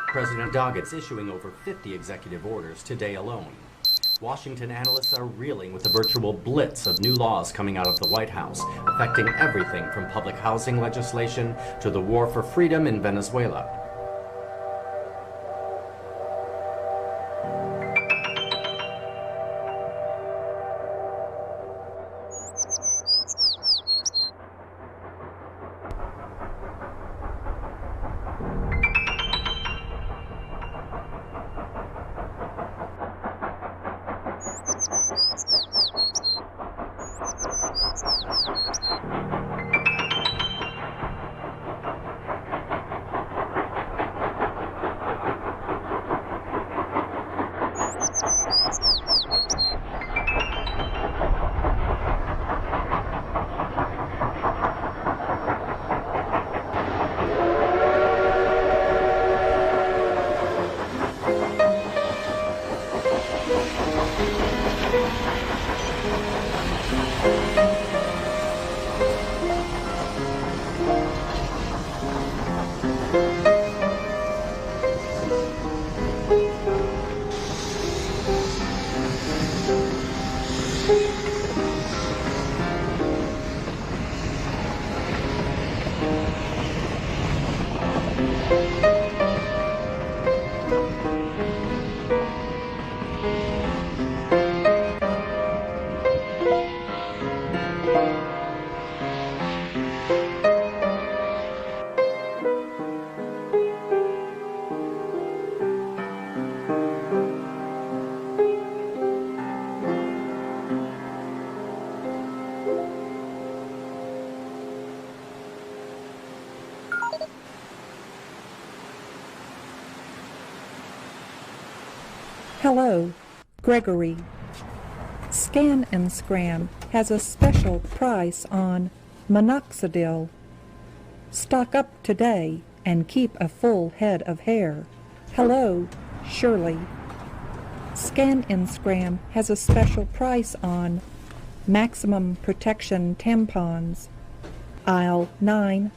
President Doggett's issuing over 50 executive orders today alone. Washington analysts are reeling with the virtual blitz of new laws coming out of the White House, affecting everything from public housing legislation to the war for freedom in Venezuela. Hello, Gregory. Scan and Scram has a special price on minoxidil. Stock up today and keep a full head of hair. Hello, Shirley. Scan and Scram has a special price on maximum protection tampons. Aisle 9.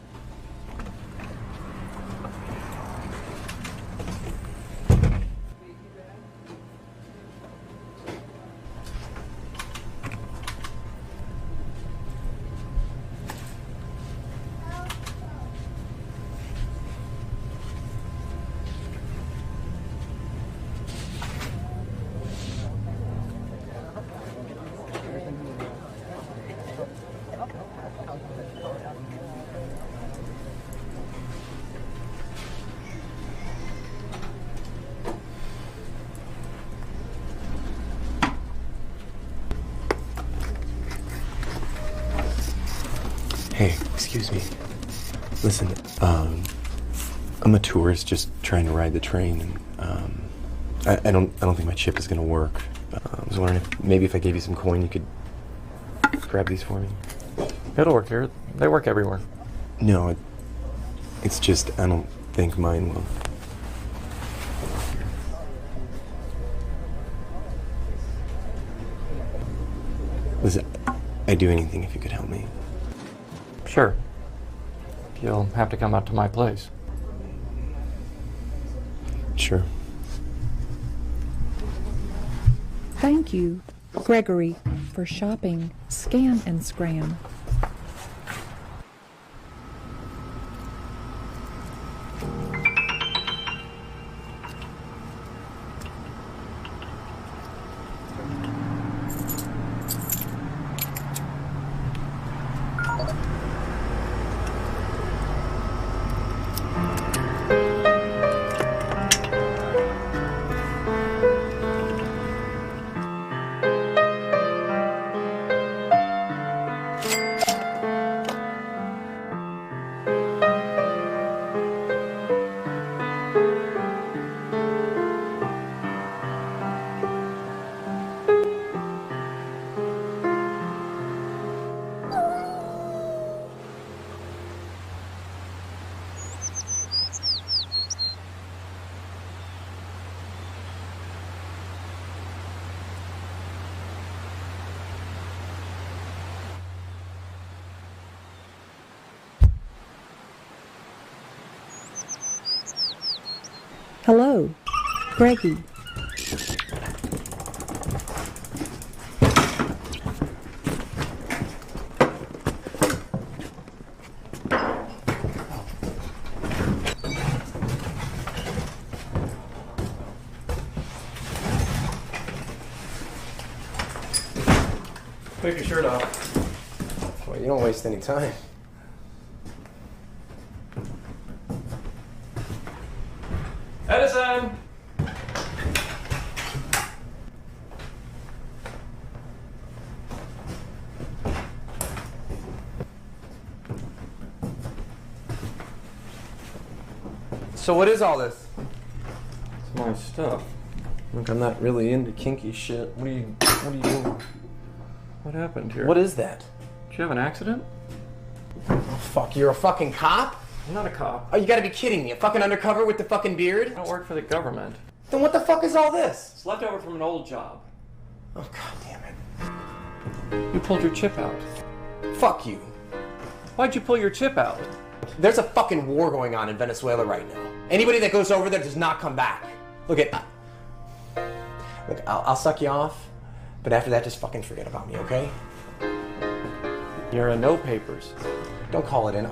Hey, excuse me. Listen, I'm a tourist just trying to ride the train, and I don't think my chip is gonna work. I was wondering if maybe if I gave you some coin, you could grab these for me. It'll work here. They work everywhere. No, it's just I don't think mine will. Listen, I'd do anything if you could help me. Sure. You'll have to come out to my place. Sure. Thank you, Gregory, for shopping Scan and Scram. Hello, Greggy. Take your shirt off. Well, you don't waste any time. Edison! So what is all this? It's my stuff. Look, I'm not really into kinky shit. What are you doing? What happened here? What is that? Did you have an accident? Oh, fuck, you're a fucking cop? I'm not a cop. Oh, you gotta be kidding me. A fucking undercover with the fucking beard? I don't work for the government. Then what the fuck is all this? It's left over from an old job. Oh, god damn it. You pulled your chip out. Fuck you. Why'd you pull your chip out? There's a fucking war going on in Venezuela right now. Anybody that goes over there does not come back. Look, I'll suck you off, but after that, just fucking forget about me, okay? You're a no papers. Don't call it in.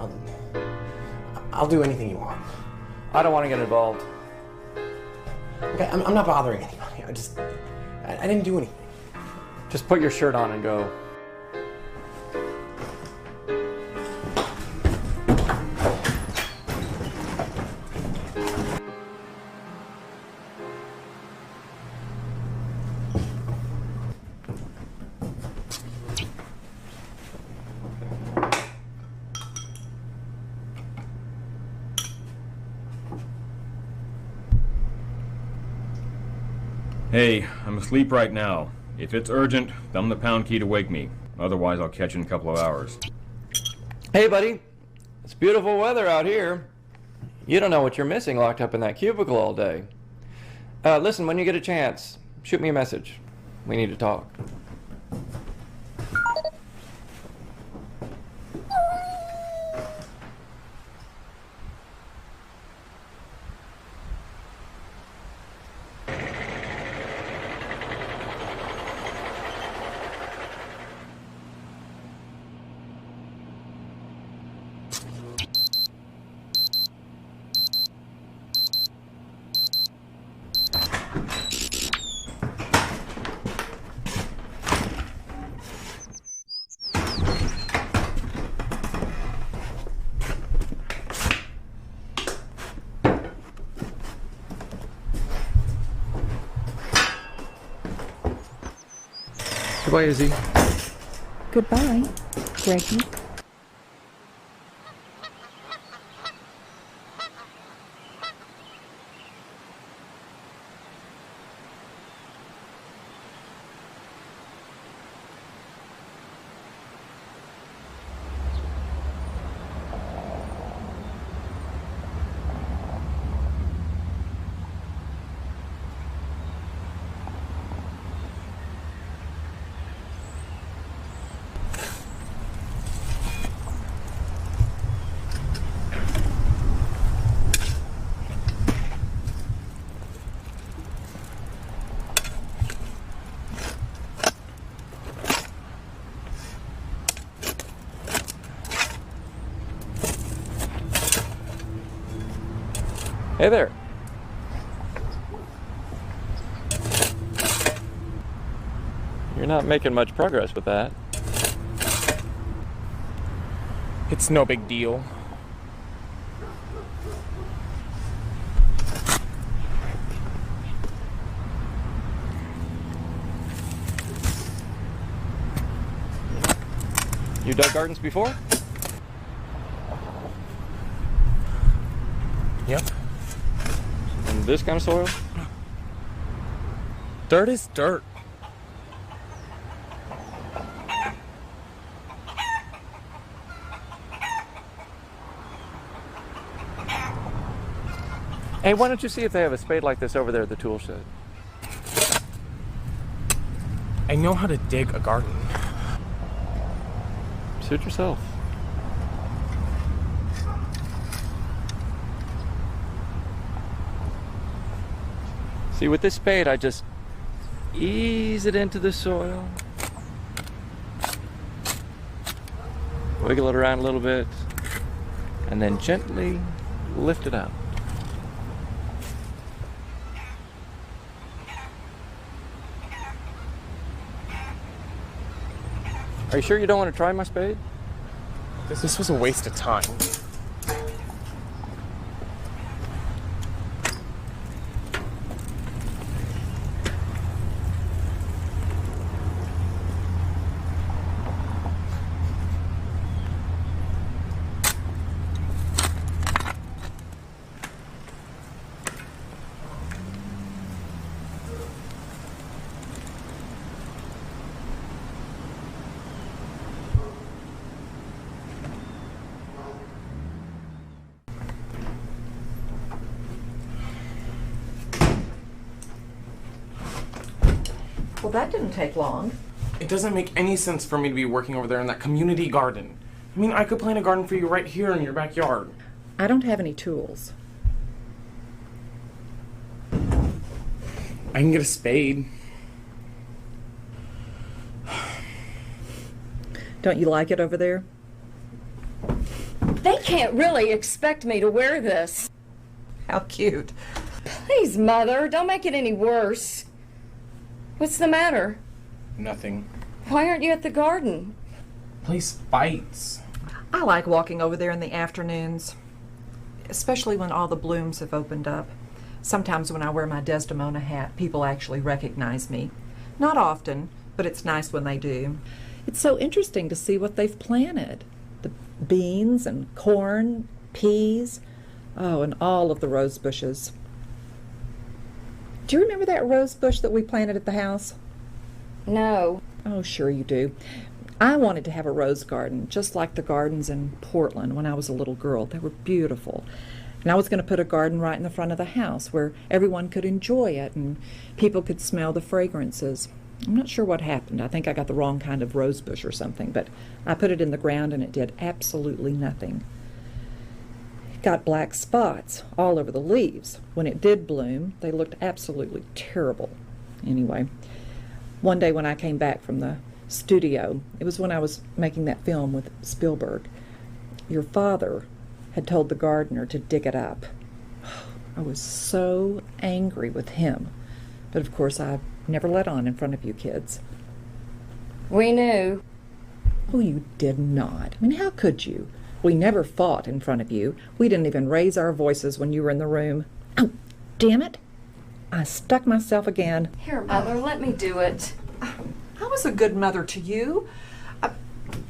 I'll do anything you want. I don't want to get involved. Okay, I'm not bothering anybody. I didn't do anything. Just put your shirt on and go. Hey, I'm asleep right now. If it's urgent, thumb the pound key to wake me. Otherwise, I'll catch you in a couple of hours. Hey, buddy. It's beautiful weather out here. You don't know what you're missing locked up in that cubicle all day. Listen, when you get a chance, shoot me a message. We need to talk. Goodbye, Izzy. Goodbye, Greggy. Hey there. You're not making much progress with that. It's no big deal. You dug gardens before? Yep. In this kind of soil? Dirt is dirt. Hey, why don't you see if they have a spade like this over there at the tool shed? I know how to dig a garden. Suit yourself. See, with this spade, I just ease it into the soil. Wiggle it around a little bit. And then gently lift it out. Are you sure you don't want to try my spade? This was a waste of time. Well, that didn't take long. It doesn't make any sense for me to be working over there in that community garden. I mean, I could plant a garden for you right here in your backyard. I don't have any tools. I can get a spade. Don't you like it over there? They can't really expect me to wear this. How cute. Please, Mother, don't make it any worse. What's the matter? Nothing. Why aren't you at the garden? Place bites. I like walking over there in the afternoons, especially when all the blooms have opened up. Sometimes when I wear my Desdemona hat, people actually recognize me. Not often, but it's nice when they do. It's so interesting to see what they've planted. The beans and corn, peas, oh, and all of the rose bushes. Do you remember that rose bush that we planted at the house? No. Oh, sure you do. I wanted to have a rose garden, just like the gardens in Portland when I was a little girl. They were beautiful. And I was going to put a garden right in the front of the house where everyone could enjoy it and people could smell the fragrances. I'm not sure what happened. I think I got the wrong kind of rose bush or something, but I put it in the ground and it did absolutely nothing. It got black spots all over the leaves. When it did bloom, they looked absolutely terrible. Anyway, one day when I came back from the studio, it was when I was making that film with Spielberg, your father had told the gardener to dig it up. I was so angry with him, but of course I never let on in front of you kids. We knew. Oh, you did not. I mean, how could you? We never fought in front of you. We didn't even raise our voices when you were in the room. Oh, damn it. I stuck myself again. Here, Mother, let me do it. I was a good mother to you.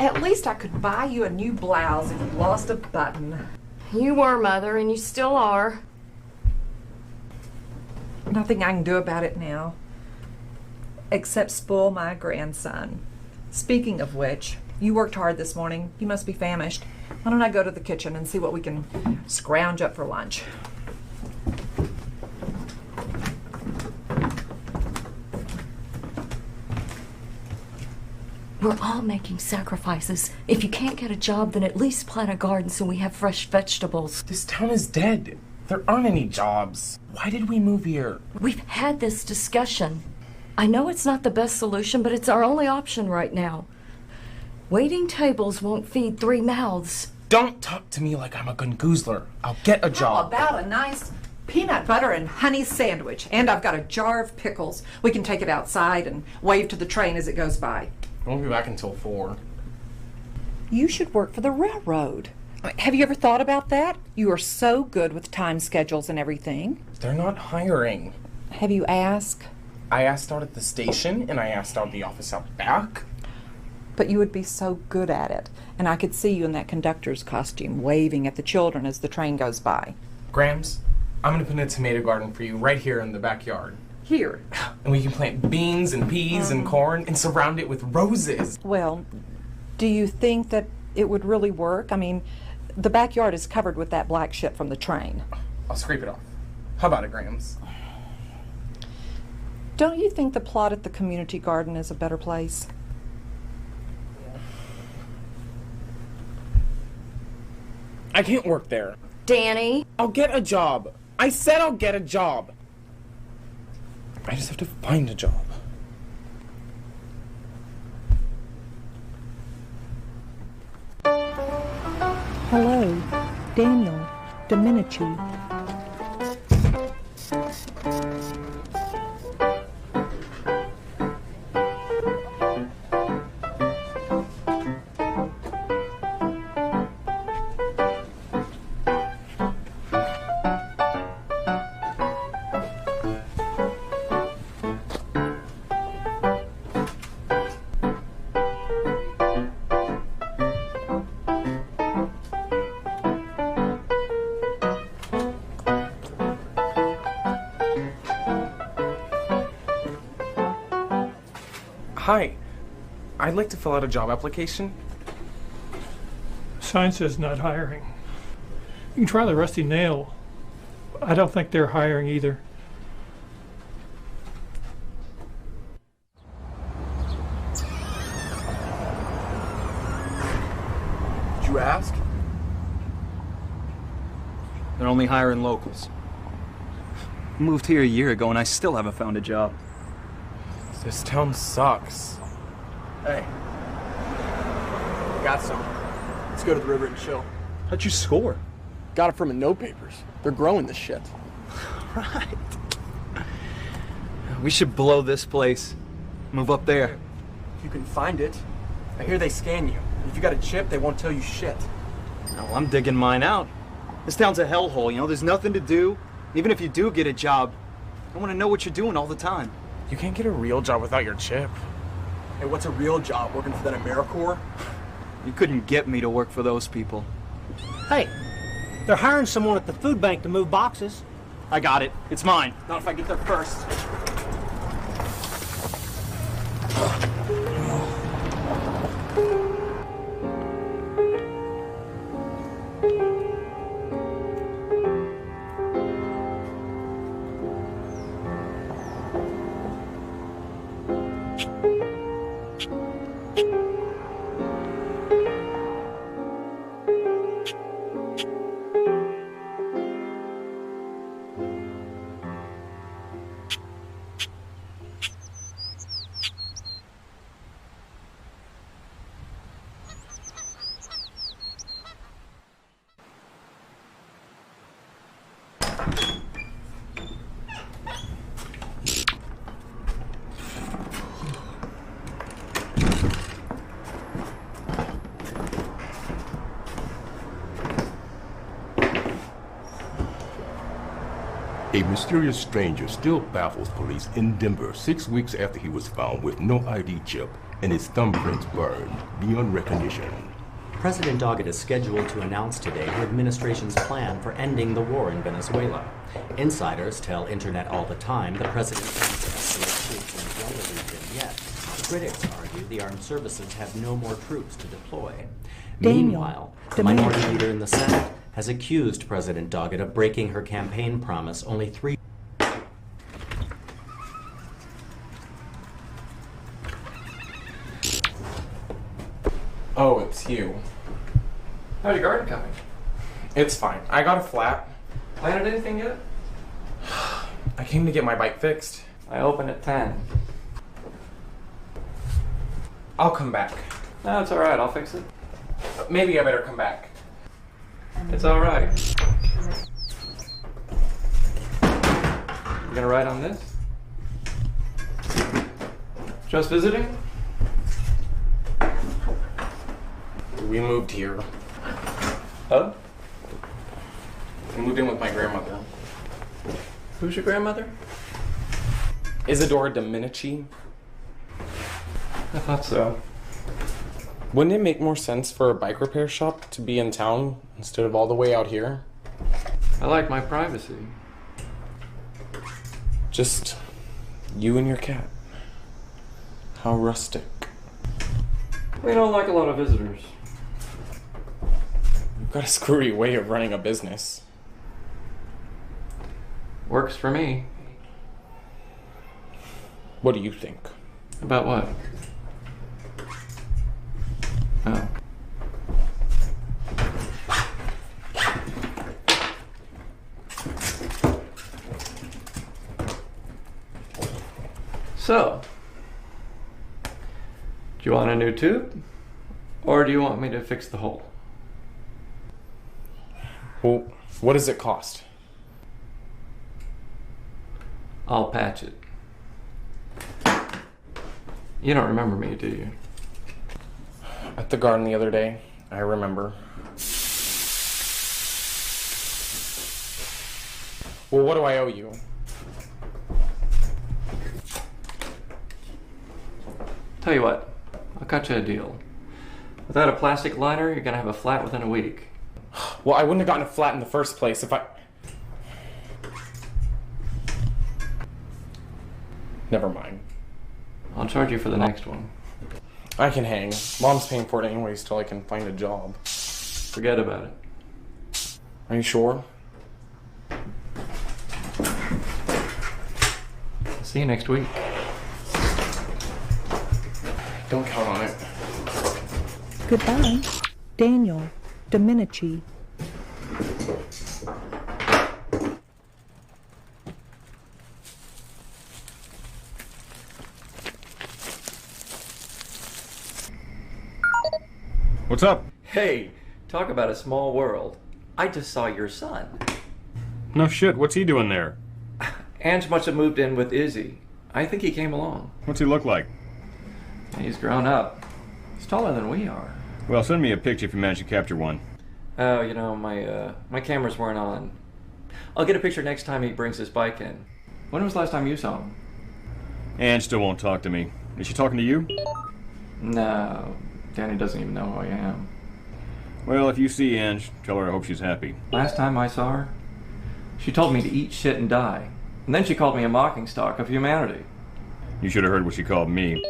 At least I could buy you a new blouse if you lost a button. You were, Mother, and you still are. Nothing I can do about it now, except spoil my grandson. Speaking of which, you worked hard this morning. You must be famished. Why don't I go to the kitchen and see what we can scrounge up for lunch? We're all making sacrifices. If you can't get a job, then at least plant a garden so we have fresh vegetables. This town is dead. There aren't any jobs. Why did we move here? We've had this discussion. I know it's not the best solution, but it's our only option right now. Waiting tables won't feed 3 mouths. Don't talk to me like I'm a gungoozler. I'll get a job. How about a nice peanut butter and honey sandwich? And I've got a jar of pickles. We can take it outside and wave to the train as it goes by. I won't be back until 4. You should work for the railroad. Have you ever thought about that? You are so good with time schedules and everything. They're not hiring. Have you asked? I asked out at the station, and I asked out at the office out back. But you would be so good at it. And I could see you in that conductor's costume, waving at the children as the train goes by. Grams, I'm going to put in a tomato garden for you right here in the backyard. Here. And we can plant beans and peas and corn and surround it with roses. Well, do you think that it would really work? I mean, the backyard is covered with that black shit from the train. I'll scrape it off. How about it, Grams? Don't you think the plot at the community garden is a better place? I can't work there. Danny. I'll get a job. I said I'll get a job. I just have to find a job. Hello, Daniel Domenici. Hi. I'd like to fill out a job application. Sign says not hiring. You can try the Rusty Nail. I don't think they're hiring either. Did you ask? They're only hiring locals. I moved here a year ago and I still haven't found a job. This town sucks. Hey. Got some. Let's go to the river and chill. How'd you score? Got it from a no papers. They're growing this shit. Right. We should blow this place. Move up there. If you can find it. I hear they scan you. If you got a chip, they won't tell you shit. No, I'm digging mine out. This town's a hellhole, you know? There's nothing to do. Even if you do get a job, I want to know what you're doing all the time. You can't get a real job without your chip. Hey, what's a real job? Working for that AmeriCorps? You couldn't get me to work for those people. Hey, they're hiring someone at the food bank to move boxes. I got it. It's mine. Not if I get there first. A mysterious stranger still baffles police in Denver 6 weeks after he was found with no ID chip and his thumbprints burned beyond recognition. President Doggett is scheduled to announce today the administration's plan for ending the war in Venezuela. Insiders tell Internet All the Time the president plans to escalate troops in the region yet. Critics argue the armed services have no more troops to deploy. Meanwhile, the minority leader in the Senate has accused President Doggett of breaking her campaign promise only 3. Oh, it's you. How's your garden coming? It's fine. I got a flat. Planted anything yet? I came to get my bike fixed. I open at 10. I'll come back. No, it's alright. I'll fix it. Maybe I better come back. It's alright. You gonna ride on this? Just visiting? We moved here. Oh? We moved in with my grandmother. Who's your grandmother? Isadora Domenici. I thought so. Wouldn't it make more sense for a bike repair shop to be in town instead of all the way out here? I like my privacy. Just you and your cat. How rustic. We don't like a lot of visitors. You've got a screwy way of running a business. Works for me. What do you think? About what? Oh. So, do you want a new tube? Or do you want me to fix the hole? Well, what does it cost? I'll patch it. You don't remember me, do you? At the garden the other day, I remember. Well, what do I owe you? Tell you what, I'll cut you a deal. Without a plastic liner, you're gonna have a flat within a week. Well, I wouldn't have gotten a flat in the first place if I... Never mind. I'll charge you for the next one. I can hang. Mom's paying for it anyways till I can find a job. Forget about it. Are you sure? See you next week. Don't count on it. Goodbye, Daniel Domenici. What's up? Hey, talk about a small world. I just saw your son. No shit, what's he doing there? Ange must have moved in with Izzy. I think he came along. What's he look like? He's grown up. He's taller than we are. Well, send me a picture if you manage to capture one. Oh, you know, my cameras weren't on. I'll get a picture next time he brings his bike in. When was the last time you saw him? Ange still won't talk to me. Is she talking to you? No, Danny doesn't even know who I am. Well, if you see Ange, tell her I hope she's happy. Last time I saw her, she told me to eat shit and die. And then she called me a mocking stock of humanity. You should have heard what she called me.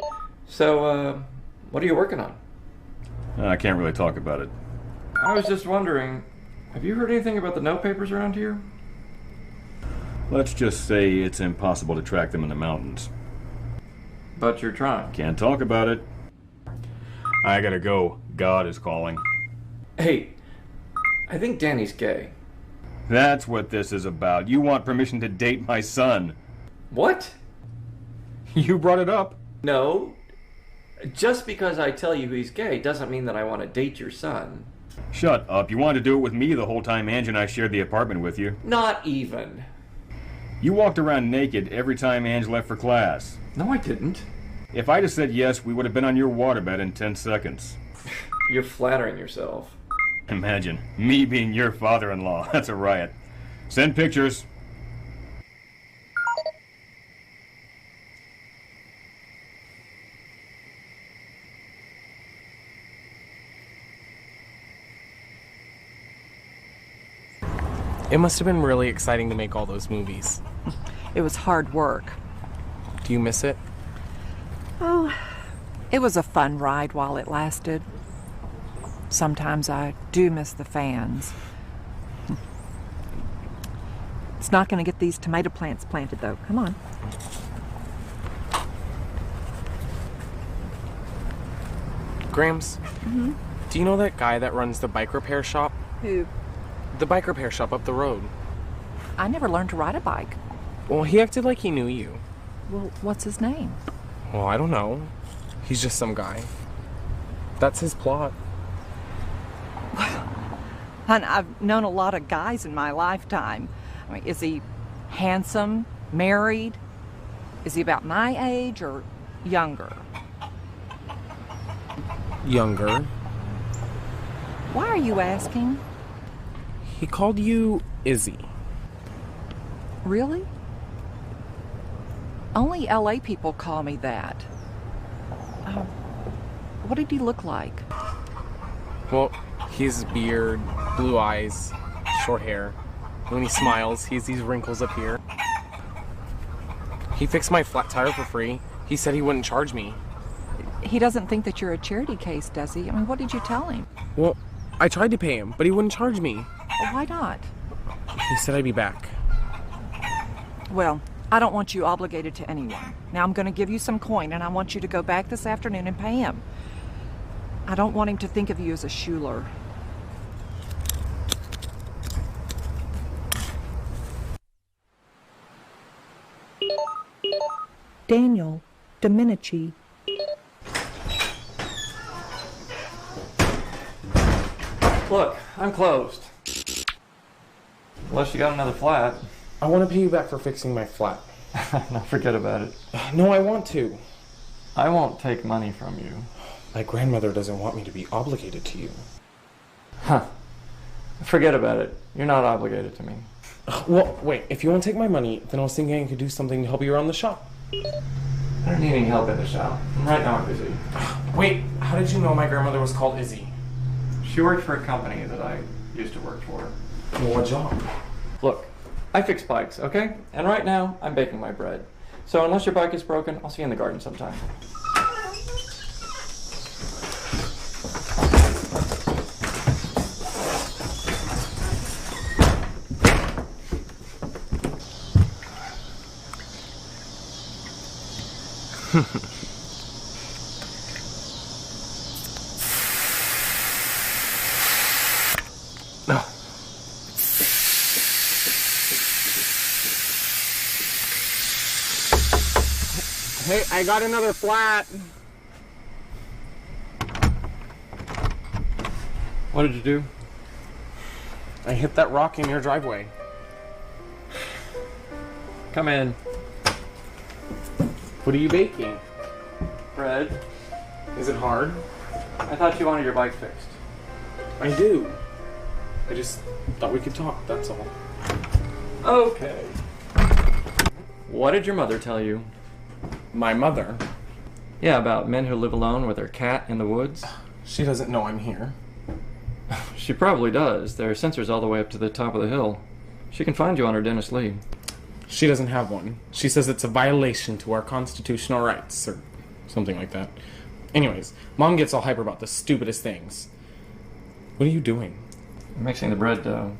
So, what are you working on? I can't really talk about it. I was just wondering, have you heard anything about the note papers around here? Let's just say it's impossible to track them in the mountains. But you're trying. Can't talk about it. I gotta go. God is calling. Hey, I think Danny's gay. That's what this is about. You want permission to date my son. What? You brought it up. No. Just because I tell you he's gay doesn't mean that I want to date your son. Shut up. You wanted to do it with me the whole time Ange and I shared the apartment with you. Not even. You walked around naked every time Ange left for class. No, I didn't. If I'd have said yes, we would have been on your waterbed in 10 seconds. You're flattering yourself. Imagine me being your father-in-law. That's a riot. Send pictures. It must have been really exciting to make all those movies. It was hard work. Do you miss it? Oh, it was a fun ride while it lasted. Sometimes I do miss the fans. It's not going to get these tomato plants planted, though. Come on. Grams, do you know that guy that runs the bike repair shop? Who? The bike repair shop up the road. I never learned to ride a bike. Well, he acted like he knew you. Well, what's his name? Well, I don't know. He's just some guy. That's his plot. Hon, I've known a lot of guys in my lifetime. I mean, is he handsome, married? Is he about my age or younger? Younger. Why are you asking? He called you Izzy. Really? Only LA people call me that. What did he look like? Well, he has a beard, blue eyes, short hair. When he smiles, he has these wrinkles up here. He fixed my flat tire for free. He said he wouldn't charge me. He doesn't think that you're a charity case, does he? I mean, what did you tell him? Well, I tried to pay him, but he wouldn't charge me. Well, why not? He said I'd be back. Well, I don't want you obligated to anyone. Now I'm going to give you some coin, and I want you to go back this afternoon and pay him. I don't want him to think of you as a schuler. Daniel Domenici, Look, I'm closed. Unless you got another flat. I want to pay you back for fixing my flat. No, forget about it. No, I want to. I won't take money from you. My grandmother doesn't want me to be obligated to you. Huh. Forget about it. You're not obligated to me. Well, wait, if you want to take my money, then I was thinking I could do something to help you around the shop. I don't need any help in the shop. Right now I'm busy. Wait, how did you know my grandmother was called Izzy? She worked for a company that I used to work for. Well, what job? Look, I fix bikes, okay? And right now, I'm baking my bread. So unless your bike is broken, I'll see you in the garden sometime. No. Hey, I got another flat. What did you do? I hit that rock in your driveway. Come in. What are you baking? Bread. Is it hard? I thought you wanted your bike fixed. I do. I just thought we could talk, that's all. Okay. What did your mother tell you? My mother? Yeah, about men who live alone with their cat in the woods. She doesn't know I'm here. She probably does. There are sensors all the way up to the top of the hill. She can find you on her Dennis Lee. She doesn't have one. She says it's a violation to our constitutional rights, or something like that. Anyways, Mom gets all hyper about the stupidest things. What are you doing? I'm mixing the bread dough.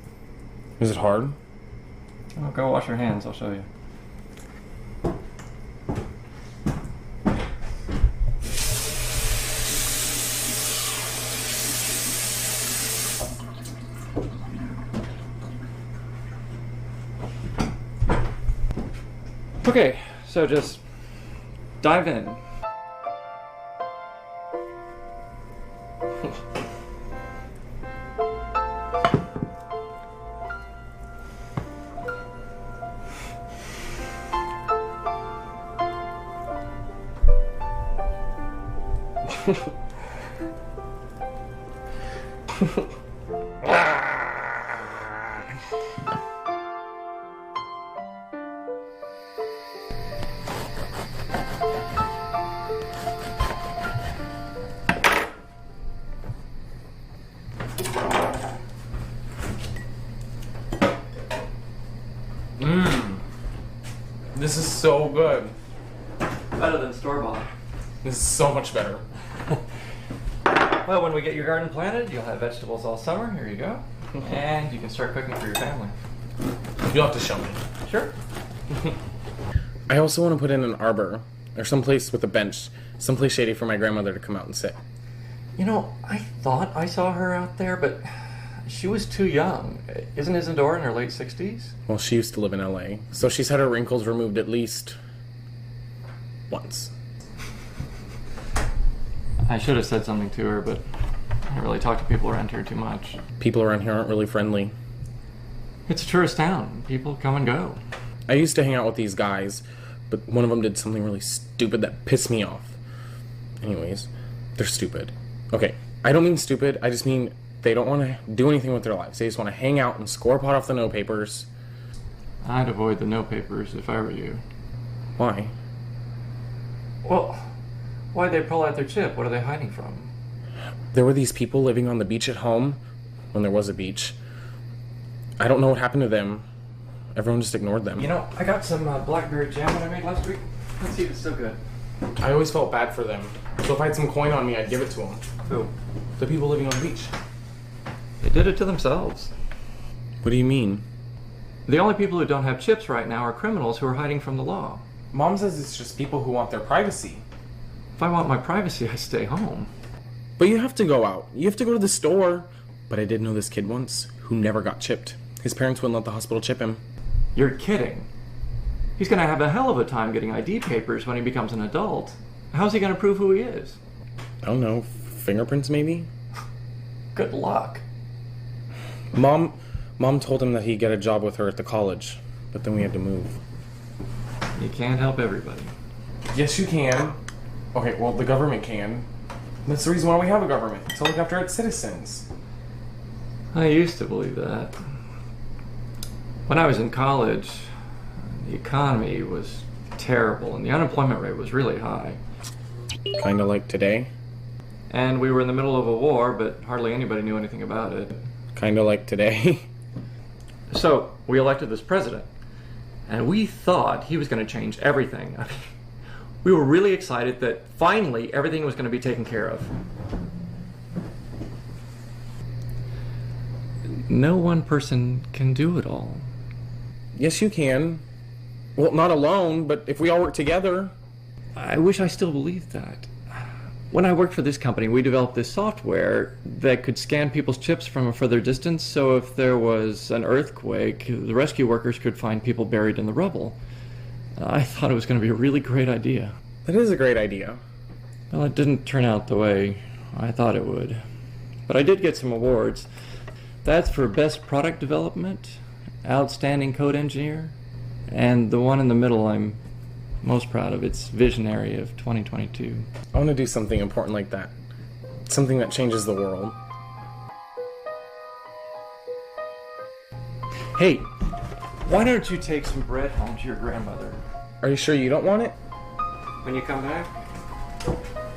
Is it hard? Oh, go wash your hands, I'll show you. Okay, so just dive in. This is so good. Better than store-bought. This is so much better. Well, when we get your garden planted, you'll have vegetables all summer. Here you go. And you can start cooking for your family. You'll have to show me. Sure. I also want to put in an arbor, or someplace with a bench, someplace shady for my grandmother to come out and sit. You know, I thought I saw her out there, but she was too young. Isn't Isadora in her late 60s? Well, she used to live in LA, so she's had her wrinkles removed at least once. I should have said something to her, but I don't really talk to people around here too much. People around here aren't really friendly. It's a tourist town. People come and go. I used to hang out with these guys, but one of them did something really stupid that pissed me off. Anyways, they're stupid. Okay, I don't mean stupid, I just mean they don't want to do anything with their lives. They just want to hang out and score pot off the no papers. I'd avoid the no papers if I were you. Why? Well, why'd they pull out their chip? What are they hiding from? There were these people living on the beach at home, when there was a beach. I don't know what happened to them. Everyone just ignored them. You know, I got some blackberry jam that I made last week. Let's see if it's still good. I always felt bad for them. So if I had some coin on me, I'd give it to them. Who? The people living on the beach. They did it to themselves. What do you mean? The only people who don't have chips right now are criminals who are hiding from the law. Mom says it's just people who want their privacy. If I want my privacy, I stay home. But you have to go out. You have to go to the store. But I did know this kid once who never got chipped. His parents wouldn't let the hospital chip him. You're kidding. He's going to have a hell of a time getting ID papers when he becomes an adult. How's he going to prove who he is? I don't know. Fingerprints, maybe? Good luck. Mom told him that he'd get a job with her at the college, but then we had to move. You can't help everybody. Yes, you can. Okay, well, the government can. That's the reason why we have a government, to look after its citizens. I used to believe that. When I was in college, the economy was terrible and the unemployment rate was really high. Kinda like today. And we were in the middle of a war, but hardly anybody knew anything about it. Kinda like today. So, we elected this president, and we thought he was going to change everything. I mean, we were really excited that finally everything was going to be taken care of. No one person can do it all. Yes, you can. Well, not alone, but if we all work together. I wish I still believed that. When I worked for this company, we developed this software that could scan people's chips from a further distance, so if there was an earthquake, the rescue workers could find people buried in the rubble. I thought it was going to be a really great idea. That is a great idea. Well, it didn't turn out the way I thought it would. But I did get some awards. That's for Best Product Development, Outstanding Code Engineer, and the one in the middle I'm most proud of. It's Visionary of 2022. I want to do something important like that. Something that changes the world. Hey, why don't you take some bread home to your grandmother? Are you sure you don't want it? When you come back,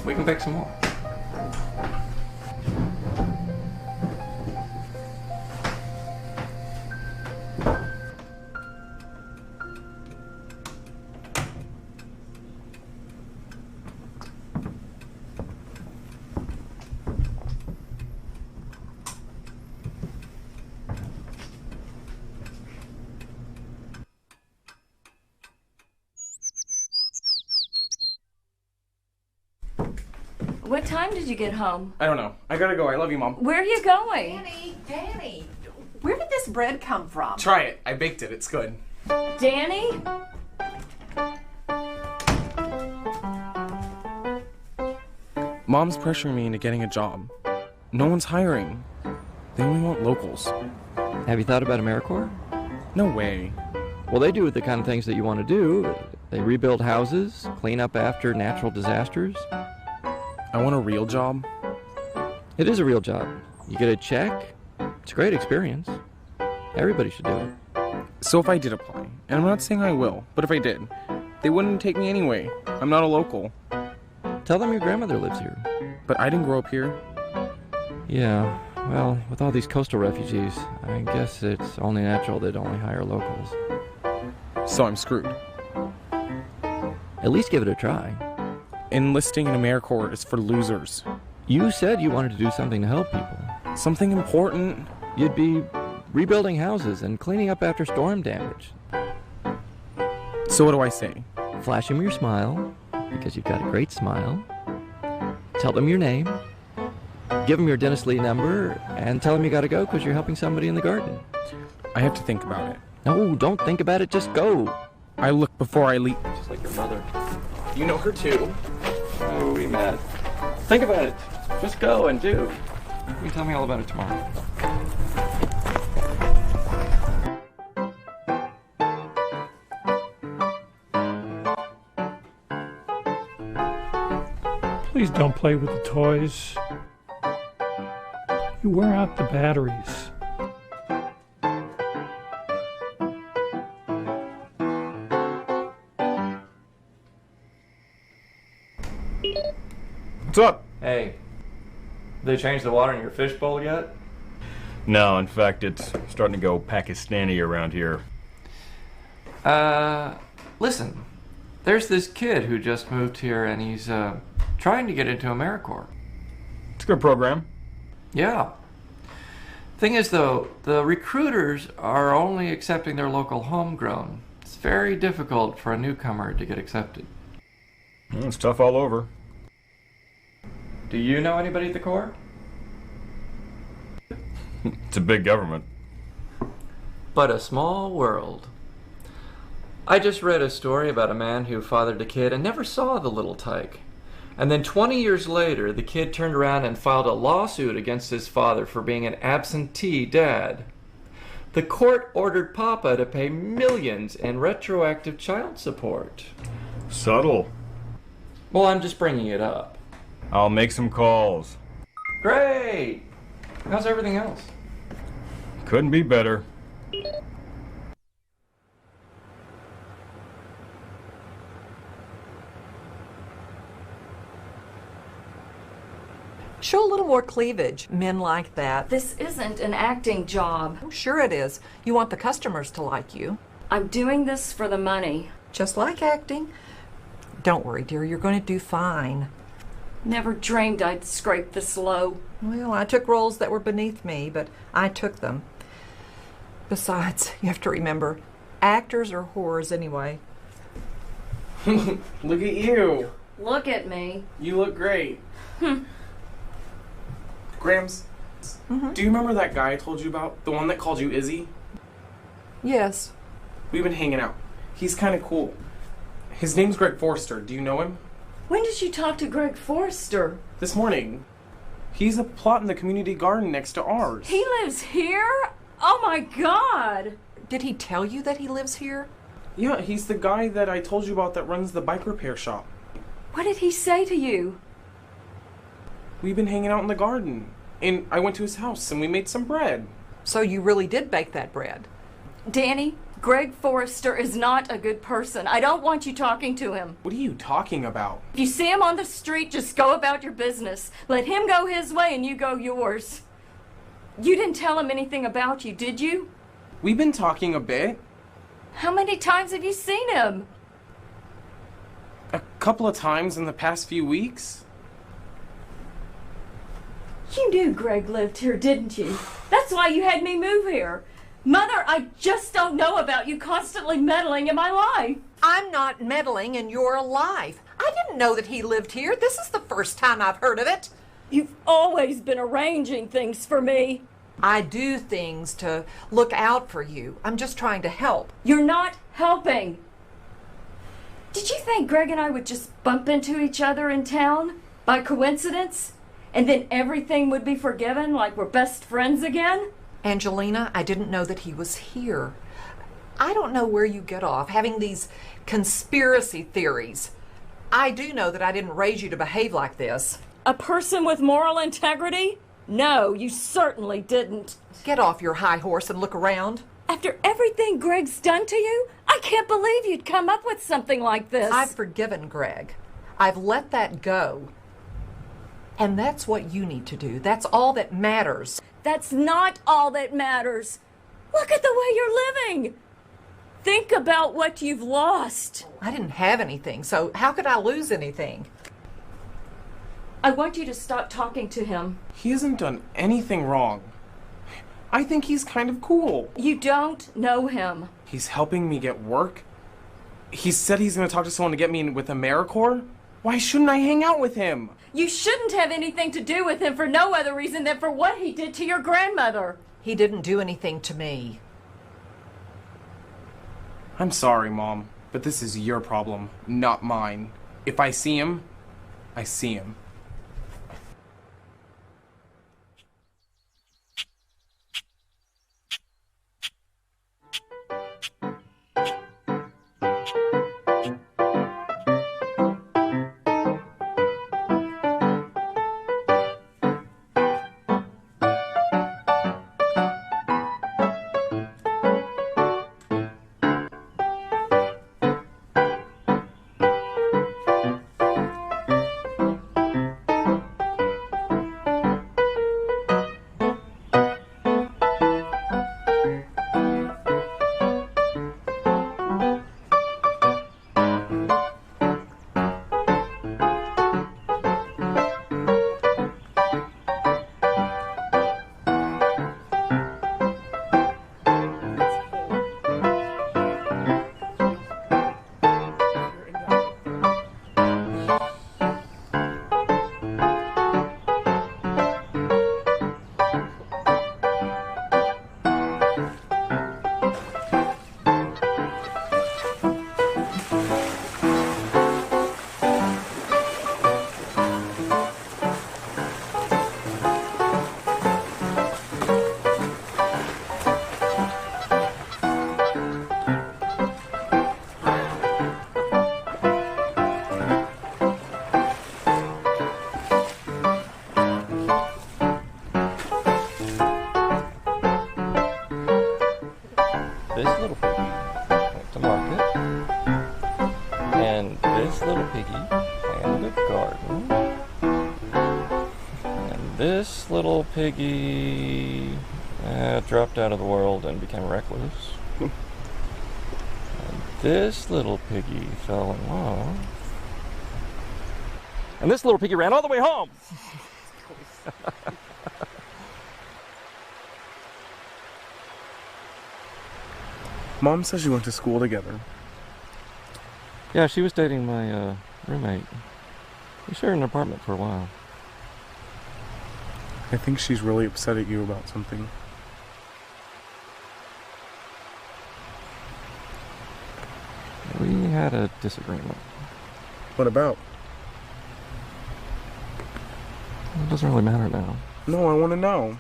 we can pick some more. What time did you get home? I don't know. I gotta go. I love you, Mom. Where are you going? Danny, where did this bread come from? Try it. I baked it. It's good. Danny? Mom's pressuring me into getting a job. No one's hiring. They only want locals. Have you thought about AmeriCorps? No way. Well, they do the kind of things that you want to do. They rebuild houses, clean up after natural disasters. I want a real job. It is a real job. You get a check. It's a great experience. Everybody should do it. So if I did apply, and I'm not saying I will, but if I did, they wouldn't take me anyway. I'm not a local. Tell them your grandmother lives here. But I didn't grow up here. Yeah, well, with all these coastal refugees, I guess it's only natural they'd only hire locals. So I'm screwed. At least give it a try. Enlisting in AmeriCorps is for losers. You said you wanted to do something to help people. Something important. You'd be rebuilding houses and cleaning up after storm damage. So what do I say? Flash them your smile, because you've got a great smile. Tell them your name. Give them your Dennis Lee number, and tell them you gotta go because you're helping somebody in the garden. I have to think about it. No, don't think about it, just go. I look before I leap. Just like your mother. You know her too. Oh, we met. Think about it. Just go and do. You can tell me all about it tomorrow. Please don't play with the toys. You wear out the batteries. What's up? Hey, they changed the water in your fishbowl yet? No, in fact, it's starting to go Pakistani around here. Listen, there's this kid who just moved here and he's, trying to get into AmeriCorps. It's a good program. Yeah. Thing is, though, the recruiters are only accepting their local homegrown. It's very difficult for a newcomer to get accepted. Well, it's tough all over. Do you know anybody at the Corps? It's a big government. But a small world. I just read a story about a man who fathered a kid and never saw the little tyke. And then 20 years later, the kid turned around and filed a lawsuit against his father for being an absentee dad. The court ordered Papa to pay millions in retroactive child support. Subtle. Well, I'm just bringing it up. I'll make some calls. Great! How's everything else? Couldn't be better. Show a little more cleavage. Men like that. This isn't an acting job. Sure it is. You want the customers to like you. I'm doing this for the money. Just like acting. Don't worry, dear. You're going to do fine. Never dreamed I'd scrape this low. Well, I took roles that were beneath me, but I took them. Besides, you have to remember, actors are whores anyway. Look at you. Look at me. You look great. Grams, do you remember that guy I told you about? The one that called you Izzy? Yes. We've been hanging out. He's kind of cool. His name's Greg Forrester. Do you know him? When did you talk to Greg Forrester? This morning. He's a plot in the community garden next to ours. He lives here? Oh my God! Did he tell you that he lives here? Yeah, he's the guy that I told you about that runs the bike repair shop. What did he say to you? We've been hanging out in the garden. And I went to his house and we made some bread. So you really did bake that bread? Danny, Greg Forrester is not a good person. I don't want you talking to him. What are you talking about? If you see him on the street, just go about your business. Let him go his way and you go yours. You didn't tell him anything about you, did you? We've been talking a bit. How many times have you seen him? A couple of times in the past few weeks. You knew Greg lived here, didn't you? That's why you had me move here. Mother, I just don't know about you constantly meddling in my life. I'm not meddling in your life. I didn't know that he lived here. This is the first time I've heard of it. You've always been arranging things for me. I do things to look out for you. I'm just trying to help. You're not helping. Did you think Greg and I would just bump into each other in town by coincidence? And then everything would be forgiven like we're best friends again? Angelina, I didn't know that he was here. I don't know where you get off having these conspiracy theories. I do know that I didn't raise you to behave like this. A person with moral integrity? No, you certainly didn't. Get off your high horse and look around. After everything Greg's done to you, I can't believe you'd come up with something like this. I've forgiven Greg. I've let that go. And that's what you need to do. That's all that matters. That's not all that matters. Look at the way you're living. Think about what you've lost. I didn't have anything, so how could I lose anything? I want you to stop talking to him. He hasn't done anything wrong. I think he's kind of cool. You don't know him. He's helping me get work. He said he's going to talk to someone to get me in with AmeriCorps. Why shouldn't I hang out with him? You shouldn't have anything to do with him for no other reason than for what he did to your grandmother. He didn't do anything to me. I'm sorry, Mom, but this is your problem, not mine. If I see him, I see him. to market. And this little piggy planted a garden. And this little piggy dropped out of the world and became reckless. And this little piggy fell in love. And this little piggy ran all the way home. Mom says you went to school together. Yeah, she was dating my roommate. We shared an apartment for a while. I think she's really upset at you about something. We had a disagreement. What about? It doesn't really matter now. No, I want to know.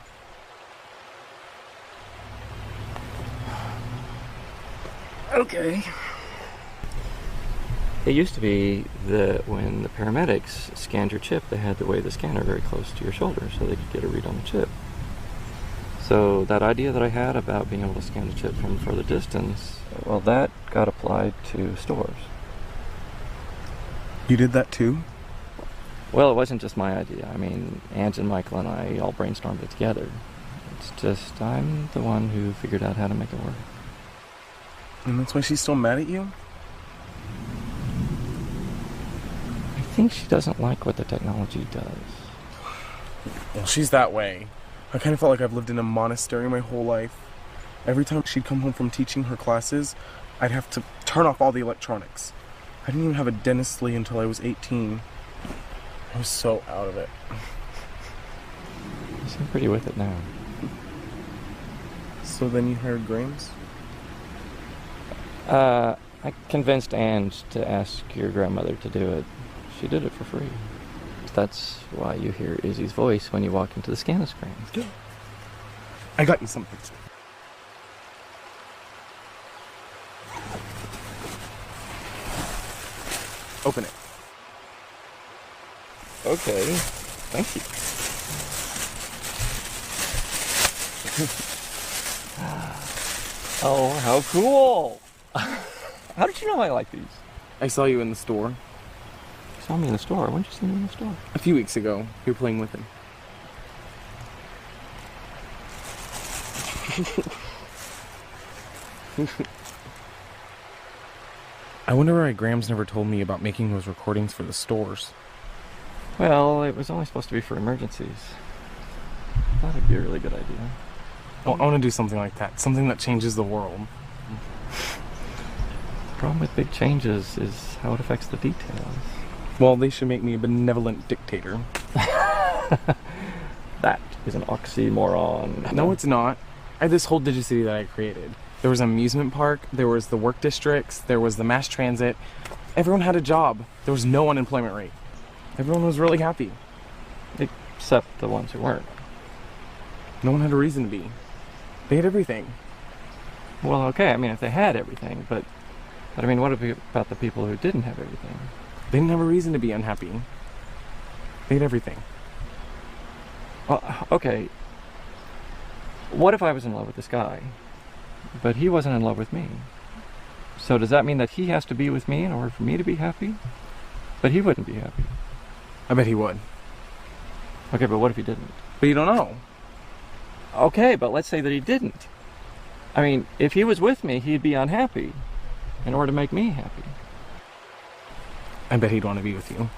Okay. It used to be that when the paramedics scanned your chip, they had to weigh the scanner very close to your shoulder so they could get a read on the chip. So that idea that I had about being able to scan the chip from further distance, well, that got applied to stores. You did that too? Well, it wasn't just my idea. I mean, Ange and Michael and I all brainstormed it together. It's just I'm the one who figured out how to make it work. And that's why she's still mad at you? I think she doesn't like what the technology does. Well, she's that way. I kind of felt like I've lived in a monastery my whole life. Every time she'd come home from teaching her classes, I'd have to turn off all the electronics. I didn't even have a dentist's leave until I was 18. I was so out of it. You seem pretty with it now. So then you hired Graham's? I convinced Ange to ask your grandmother to do it. She did it for free. That's why you hear Izzy's voice when you walk into the scanner screen. I got you something. Open it. Okay, thank you. Oh, how cool! How did you know I like these? I saw you in the store. You saw me in the store? When did you see me in the store? A few weeks ago. You were playing with him. I wonder why Graham's never told me about making those recordings for the stores. Well, it was only supposed to be for emergencies. I thought it'd be a really good idea. Well, I want to do something like that. Something that changes the world. The problem with big changes is how it affects the details. Well, they should make me a benevolent dictator. That is an oxymoron. No, it's not. I had this whole digicity that I created. There was an amusement park, there was the work districts, there was the mass transit. Everyone had a job. There was no unemployment rate. Everyone was really happy. Except the ones who weren't. No one had a reason to be. They had everything. Well, okay, I mean, if they had everything, but I mean, what about the people who didn't have everything? They didn't have a reason to be unhappy. They had everything. Well, okay. What if I was in love with this guy, but he wasn't in love with me? So does that mean that he has to be with me in order for me to be happy? But he wouldn't be happy. I bet he would. Okay, but what if he didn't? But you don't know. Okay, but let's say that he didn't. I mean, if he was with me, he'd be unhappy in order to make me happy. I bet he'd want to be with you.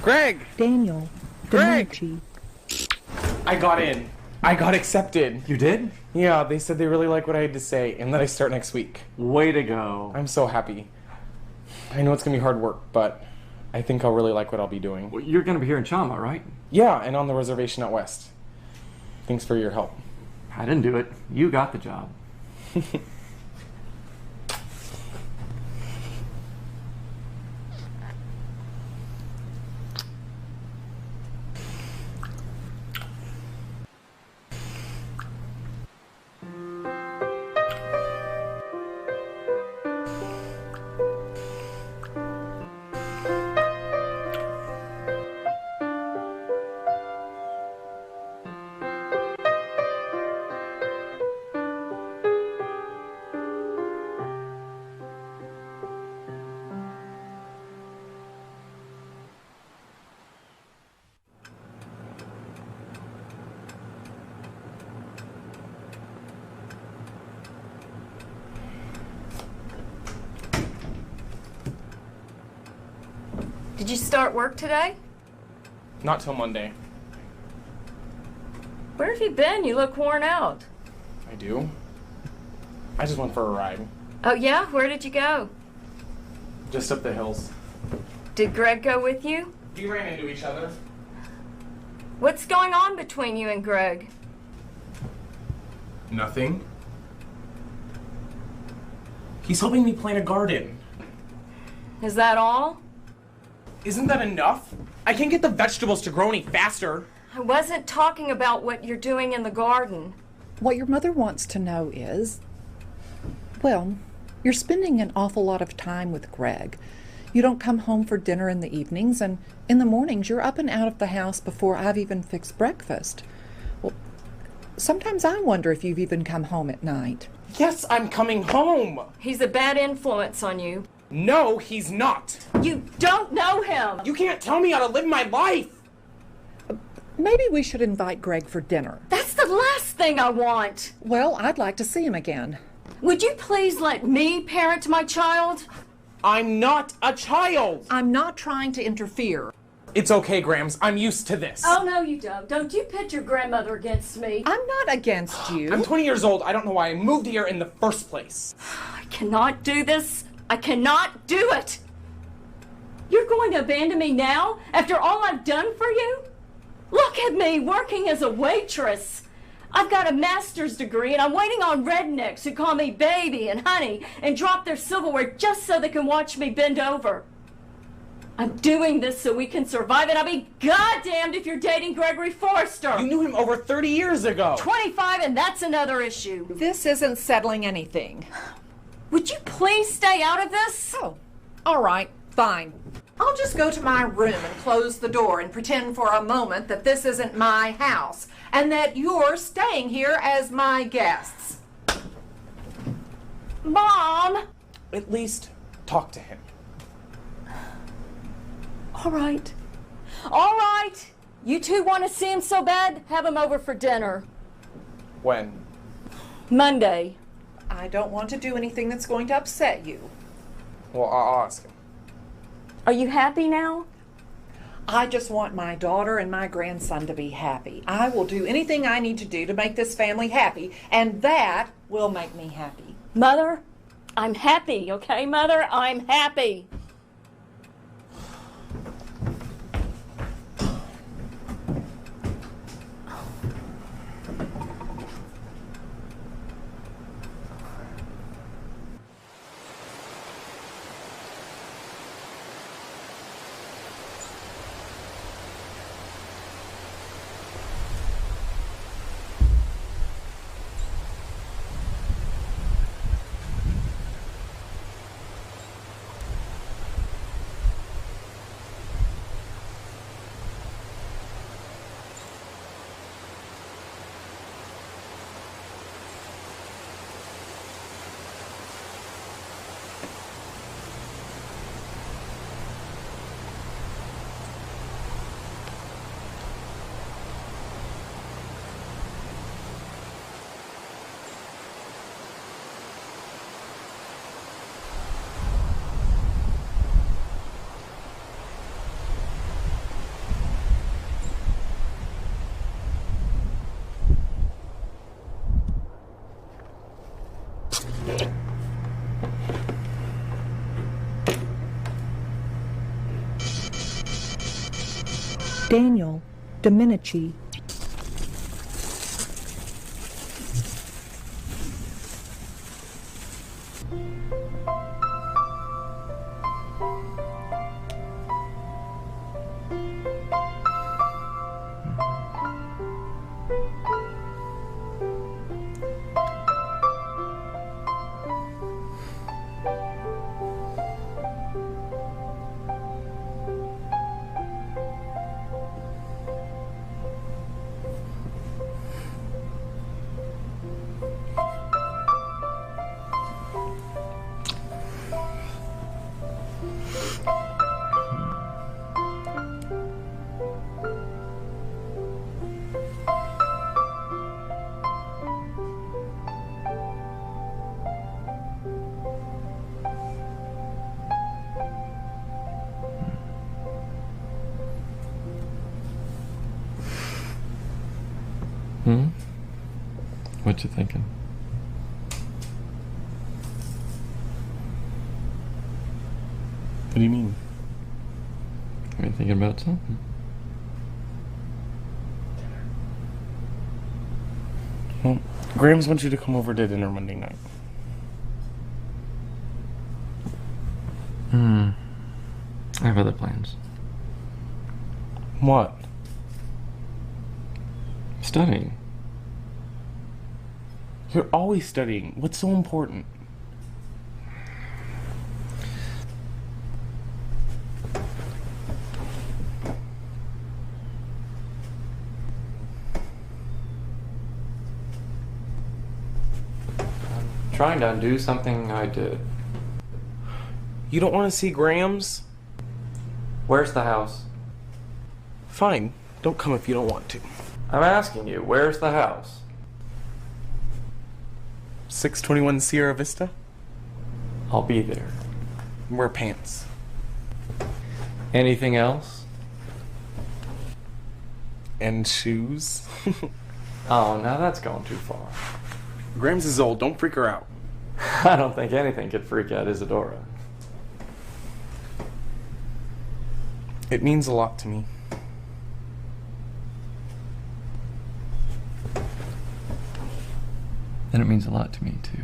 Greg! Daniel Greg! Domenici. I got in. I got accepted. You did? Yeah, they said they really like what I had to say, and that I start next week. Way to go. I'm so happy. I know it's gonna be hard work, but I think I'll really like what I'll be doing. Well, you're gonna be here in Chama, right? Yeah, and on the reservation out west. Thanks for your help. I didn't do it. You got the job. Did you start work today? Not till Monday. Where have you been? You look worn out. I do. I just went for a ride. Oh, yeah? Where did you go? Just up the hills. Did Greg go with you? We ran into each other. What's going on between you and Greg? Nothing. He's helping me plant a garden. Is that all? Isn't that enough? I can't get the vegetables to grow any faster. I wasn't talking about what you're doing in the garden. What your mother wants to know is, well, you're spending an awful lot of time with Greg. You don't come home for dinner in the evenings, and in the mornings you're up and out of the house before I've even fixed breakfast. Well, sometimes I wonder if you've even come home at night. Yes, I'm coming home. He's a bad influence on you. No, he's not. You don't know him. You can't tell me how to live my life. Maybe we should invite Greg for dinner. That's the last thing I want. Well, I'd like to see him again. Would you please let me parent my child? I'm not a child. I'm not trying to interfere. It's okay, Grams. I'm used to this. Oh, no, you don't. Don't you pit your grandmother against me. I'm not against you. I'm 20 years old. I don't know why I moved here in the first place. I cannot do this. I cannot do it. You're going to abandon me now after all I've done for you? Look at me working as a waitress. I've got a master's degree and I'm waiting on rednecks who call me baby and honey and drop their silverware just so they can watch me bend over. I'm doing this so we can survive, and I'll be goddamned if you're dating Gregory Forrester. You knew him over 30 years ago. 25, and that's another issue. This isn't settling anything. Would you please stay out of this? Oh, all right, fine. I'll just go to my room and close the door and pretend for a moment that this isn't my house and that you're staying here as my guests. Mom! At least talk to him. All right. All right. You two want to see him so bad? Have him over for dinner. When? Monday. I don't want to do anything that's going to upset you. Well, I'll ask him. Are you happy now? I just want my daughter and my grandson to be happy. I will do anything I need to do to make this family happy, and that will make me happy. Mother, I'm happy, okay, Mother? I'm happy. Daniel Domenici. What you thinking? What do you mean? Are you thinking about something? Well, Grams wants you to come over to dinner Monday night. I have other plans. What? Studying. You're always studying. What's so important? Trying to undo something I did. You don't want to see Grams? Where's the house? Fine. Don't come if you don't want to. I'm asking you, where's the house? 621 Sierra Vista? I'll be there. Wear pants. Anything else? And shoes? Oh, now that's going too far. Grams is old. Don't freak her out. I don't think anything could freak out Isadora. It means a lot to me. And it means a lot to me, too.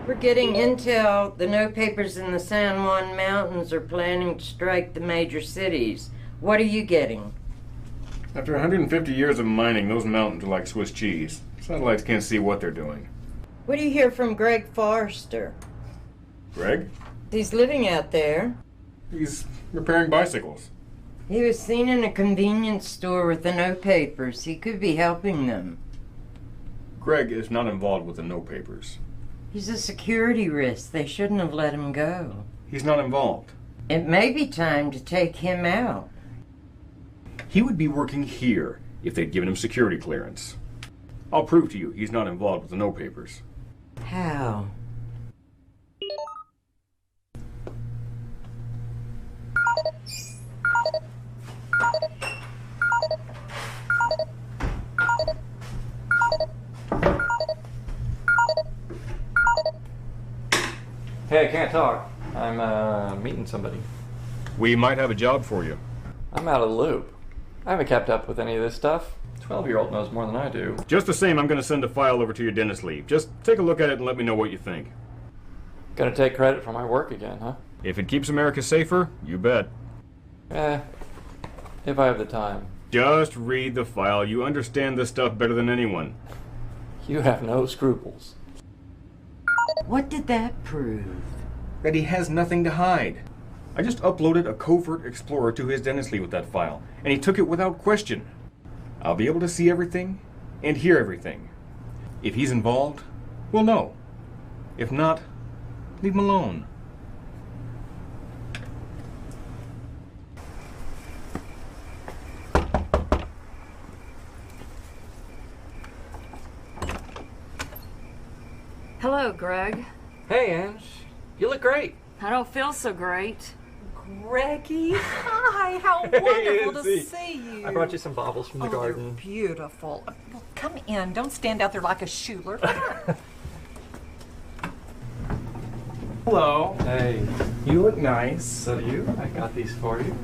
We're getting intel the no papers in the San Juan Mountains are planning to strike the major cities. What are you getting? After 150 years of mining, those mountains are like Swiss cheese. Satellites can't see what they're doing. What do you hear from Greg Forrester? Greg? He's living out there. He's repairing bicycles. He was seen in a convenience store with the no papers. He could be helping them. Greg is not involved with the no papers. He's a security risk. They shouldn't have let him go. He's not involved. It may be time to take him out. He would be working here if they'd given him security clearance. I'll prove to you he's not involved with the no papers. How? Hey, I can't talk. I'm meeting somebody. We might have a job for you. I'm out of the loop. I haven't kept up with any of this stuff. 12-year-old knows more than I do. Just the same, I'm going to send a file over to your dentist leave. Just take a look at it and let me know what you think. Gonna take credit for my work again, huh? If it keeps America safer, you bet. If I have the time. Just read the file. You understand this stuff better than anyone. You have no scruples. What did that prove? That he has nothing to hide. I just uploaded a covert explorer to his dentist leave with that file, and he took it without question. I'll be able to see everything and hear everything. If he's involved, we'll know. If not, leave him alone. Hello, Greg. Hey, Ange. You look great. I don't feel so great. Greggy, hi, how wonderful to see you. I brought you some baubles from the garden. They're beautiful. Well, come in. Don't stand out there like a schuler. Hello. Hey. You look nice. So do you. I got these for you.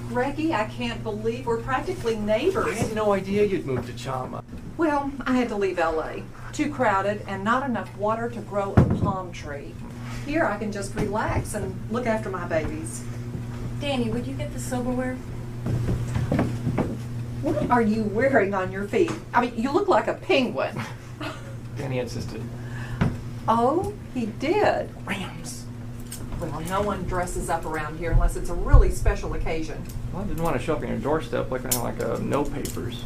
Greggy, I can't believe we're practically I neighbors. had no idea you'd moved to Chama. Well, I had to leave LA. Too crowded and not enough water to grow a palm tree. Here I can just relax and look after my babies. Danny, would you get the silverware? What are you wearing on your feet? I mean, you look like a penguin. Danny insisted. Oh, he did. Rams. Well, no one dresses up around here unless it's a really special occasion. Well, I didn't want to show up on your doorstep looking like no papers.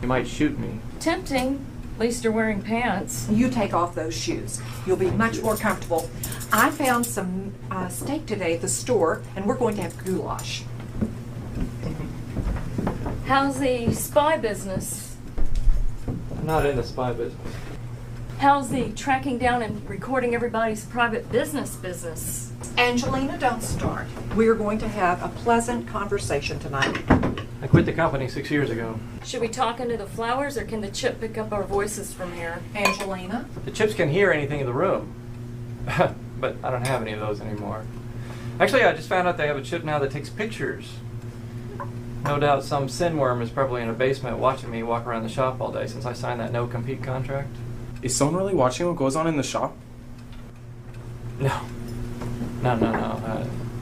You might shoot me. Tempting. At least you're wearing pants. You take off those shoes. You'll be much more comfortable. I found some steak today at the store, and we're going to have goulash. How's the spy business? I'm not in the spy business. How's the tracking down and recording everybody's private business? Angelina, don't start. We're going to have a pleasant conversation tonight. I quit the company 6 years ago. Should we talk into the flowers, or can the chip pick up our voices from here? Angelina? The chips can hear anything in the room. But I don't have any of those anymore. Actually, I just found out they have a chip now that takes pictures. No doubt some sin worm is probably in a basement watching me walk around the shop all day since I signed that no-compete contract. Is someone really watching what goes on in the shop? No.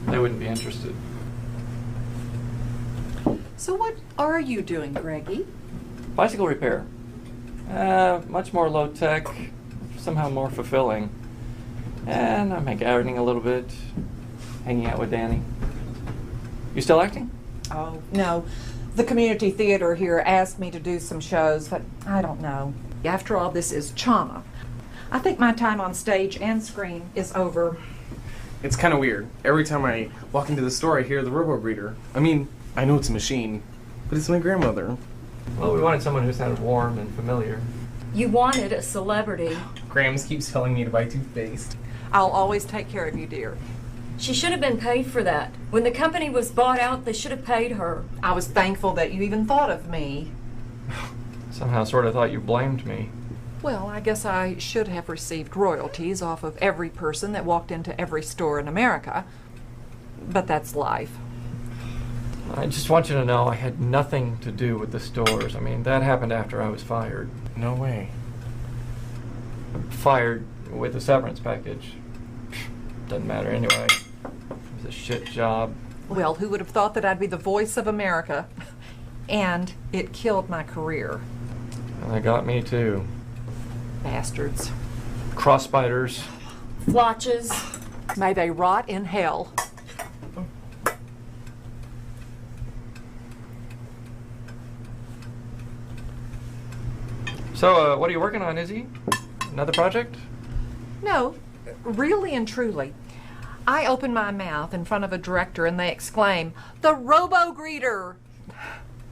They wouldn't be interested. So what are you doing, Greggy? Bicycle repair. Much more low-tech, somehow more fulfilling. And I'm gardening a little bit, hanging out with Danny. You still acting? Oh, no. The community theater here asked me to do some shows, but I don't know. After all, this is Chama. I think my time on stage and screen is over. It's kind of weird. Every time I walk into the store, I hear the robo-breeder. I mean, I know it's a machine, but it's my grandmother. Well, we wanted someone who sounded warm and familiar. You wanted a celebrity. Grams keeps telling me to buy toothpaste. I'll always take care of you, dear. She should have been paid for that. When the company was bought out, they should have paid her. I was thankful that you even thought of me. Somehow sort of thought you blamed me. Well, I guess I should have received royalties off of every person that walked into every store in America. But that's life. I just want you to know I had nothing to do with the stores. I mean, that happened after I was fired. No way. Fired with a severance package. Doesn't matter anyway. It was a shit job. Well, who would have thought that I'd be the voice of America? And it killed my career. And they got me too. Bastards. Crossbiters. Flotches. May they rot in hell. So, what are you working on, Izzy? Another project? No, really and truly. I open my mouth in front of a director and they exclaim, "The robo-greeter!"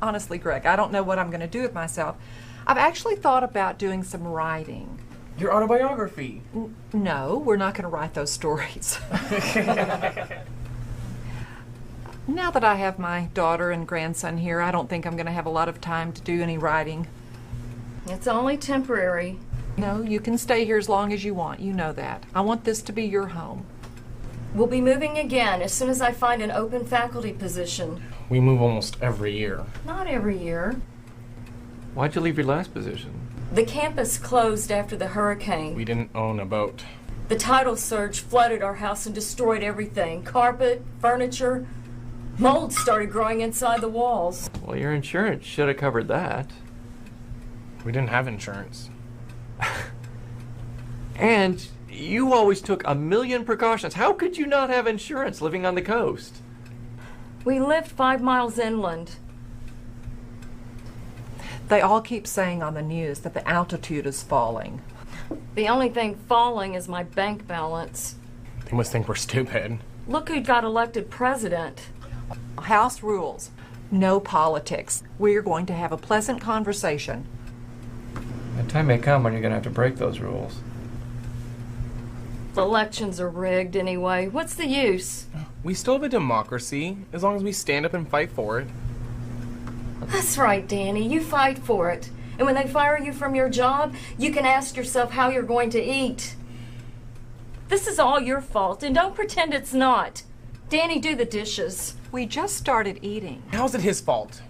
Honestly, Greg, I don't know what I'm going to do with myself. I've actually thought about doing some writing. Your autobiography. No, we're not going to write those stories. Now that I have my daughter and grandson here, I don't think I'm going to have a lot of time to do any writing. It's only temporary. No, you can stay here as long as you want. You know that. I want this to be your home. We'll be moving again as soon as I find an open faculty position. We move almost every year. Not every year. Why'd you leave your last position? The campus closed after the hurricane. We didn't own a boat. The tidal surge flooded our house and destroyed everything. Carpet, furniture. Mold started growing inside the walls. Well, your insurance should have covered that. We didn't have insurance. And you always took a million precautions. How could you not have insurance living on the coast? We lived 5 miles inland. They all keep saying on the news that the altitude is falling. The only thing falling is my bank balance. They must think we're stupid. Look who got elected president. House rules. No politics. We're going to have a pleasant conversation. The time may come when you're going to have to break those rules. The elections are rigged anyway. What's the use? We still have a democracy, as long as we stand up and fight for it. That's right, Danny. You fight for it. And when they fire you from your job, you can ask yourself how you're going to eat. This is all your fault, and don't pretend it's not. Danny, do the dishes. We just started eating. How's it his fault?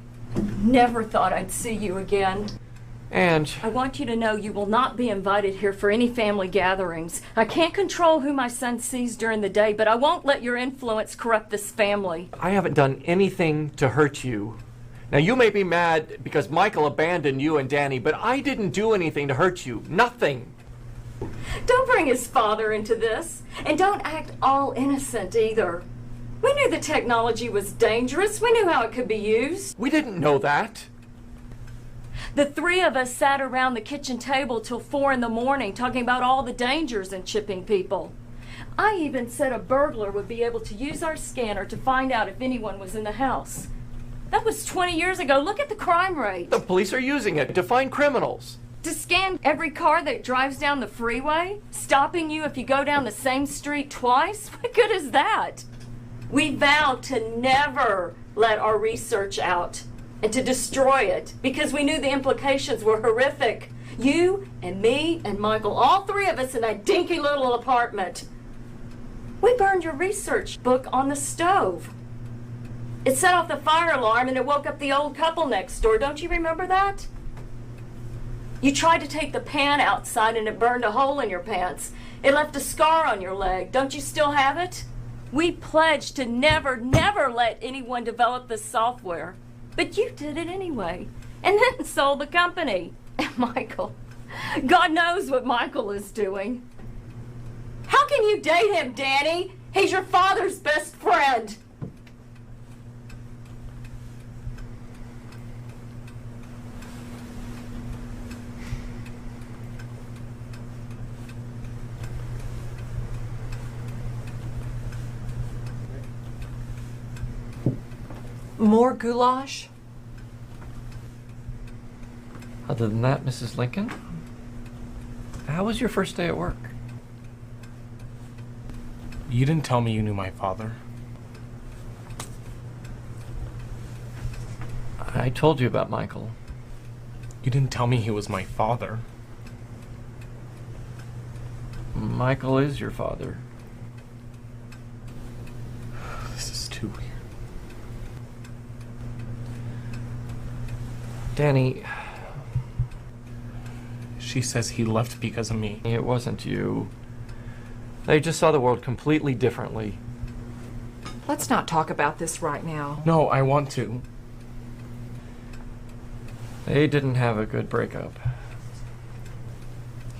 Never thought I'd see you again. And I want you to know you will not be invited here for any family gatherings. I can't control who my son sees during the day, but I won't let your influence corrupt this family. I haven't done anything to hurt you. Now, you may be mad because Michael abandoned you and Danny, but I didn't do anything to hurt you. Nothing. Don't bring his father into this, and don't act all innocent either. We knew the technology was dangerous. We knew how it could be used. We didn't know that. The three of us sat around the kitchen table till 4 a.m. talking about all the dangers in chipping people. I even said a burglar would be able to use our scanner to find out if anyone was in the house. That was 20 years ago. Look at the crime rate. The police are using it to find criminals. To scan every car that drives down the freeway, stopping you if you go down the same street twice? What good is that? We vowed to never let our research out and to destroy it because we knew the implications were horrific. You and me and Michael, all three of us in that dinky little apartment. We burned your research book on the stove. It set off the fire alarm and it woke up the old couple next door. Don't you remember that? You tried to take the pan outside and it burned a hole in your pants. It left a scar on your leg. Don't you still have it? We pledged to never, never let anyone develop this software. But you did it anyway. And then sold the company. And Michael, God knows what Michael is doing. How can you date him, Danny? He's your father's best friend. More goulash? Other than that, Mrs. Lincoln, how was your first day at work? You didn't tell me you knew my father. I told you about Michael. You didn't tell me he was my father. Michael is your father. This is too weird. Danny, she says he left because of me. It wasn't you. They just saw the world completely differently. Let's not talk about this right now. No, I want to. They didn't have a good breakup.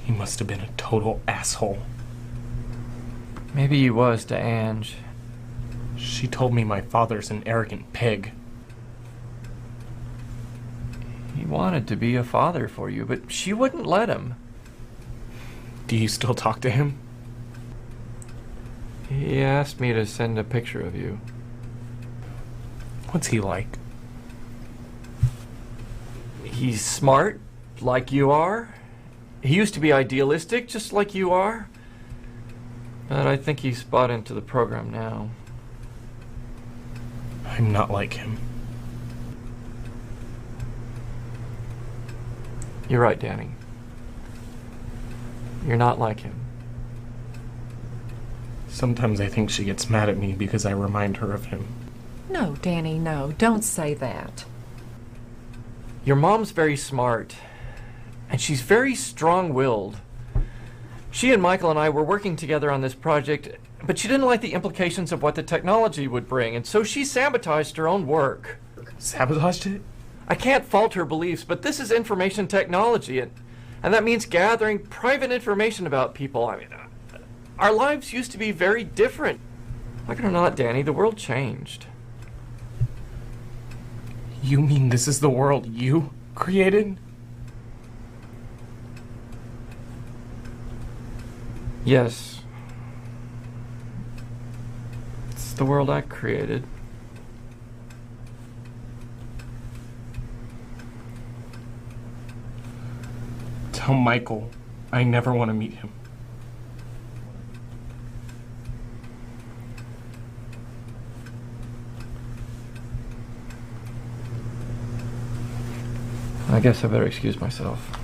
He must have been a total asshole. Maybe he was to Ange. She told me my father's an arrogant pig. He wanted to be a father for you, but she wouldn't let him. Do you still talk to him? He asked me to send a picture of you. What's he like? He's smart, like you are. He used to be idealistic, just like you are. But I think he's bought into the program now. I'm not like him. You're right, Danny. You're not like him. Sometimes I think she gets mad at me because I remind her of him. No, Danny, no. Don't say that. Your mom's very smart, and she's very strong-willed. She and Michael and I were working together on this project, but she didn't like the implications of what the technology would bring, and so she sabotaged her own work. Sabotaged it? I can't fault her beliefs, but this is information technology, and that means gathering private information about people. I mean, our lives used to be very different. Like it or not, Danny, the world changed. You mean this is the world you created? Yes. It's the world I created. Tell Michael I never want to meet him. I guess I better excuse myself.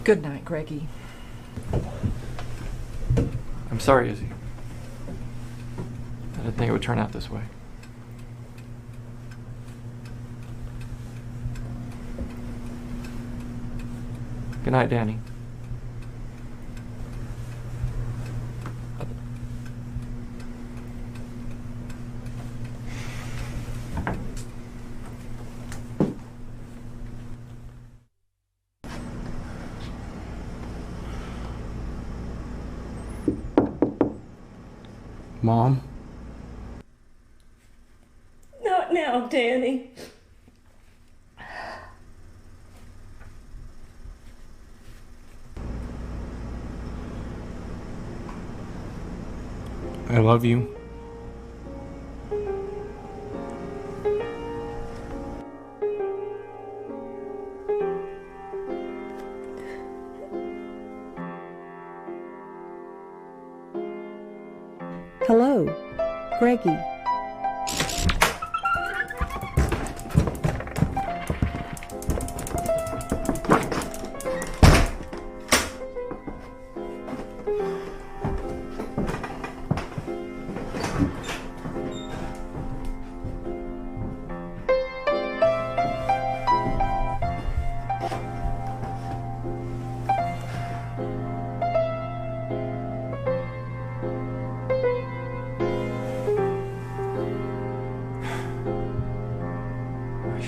Good night, Greggy. I'm sorry, Izzy. I didn't think it would turn out this way. Good night, Danny. Mom? Not now, Danny. I love you. Hello, Greggy.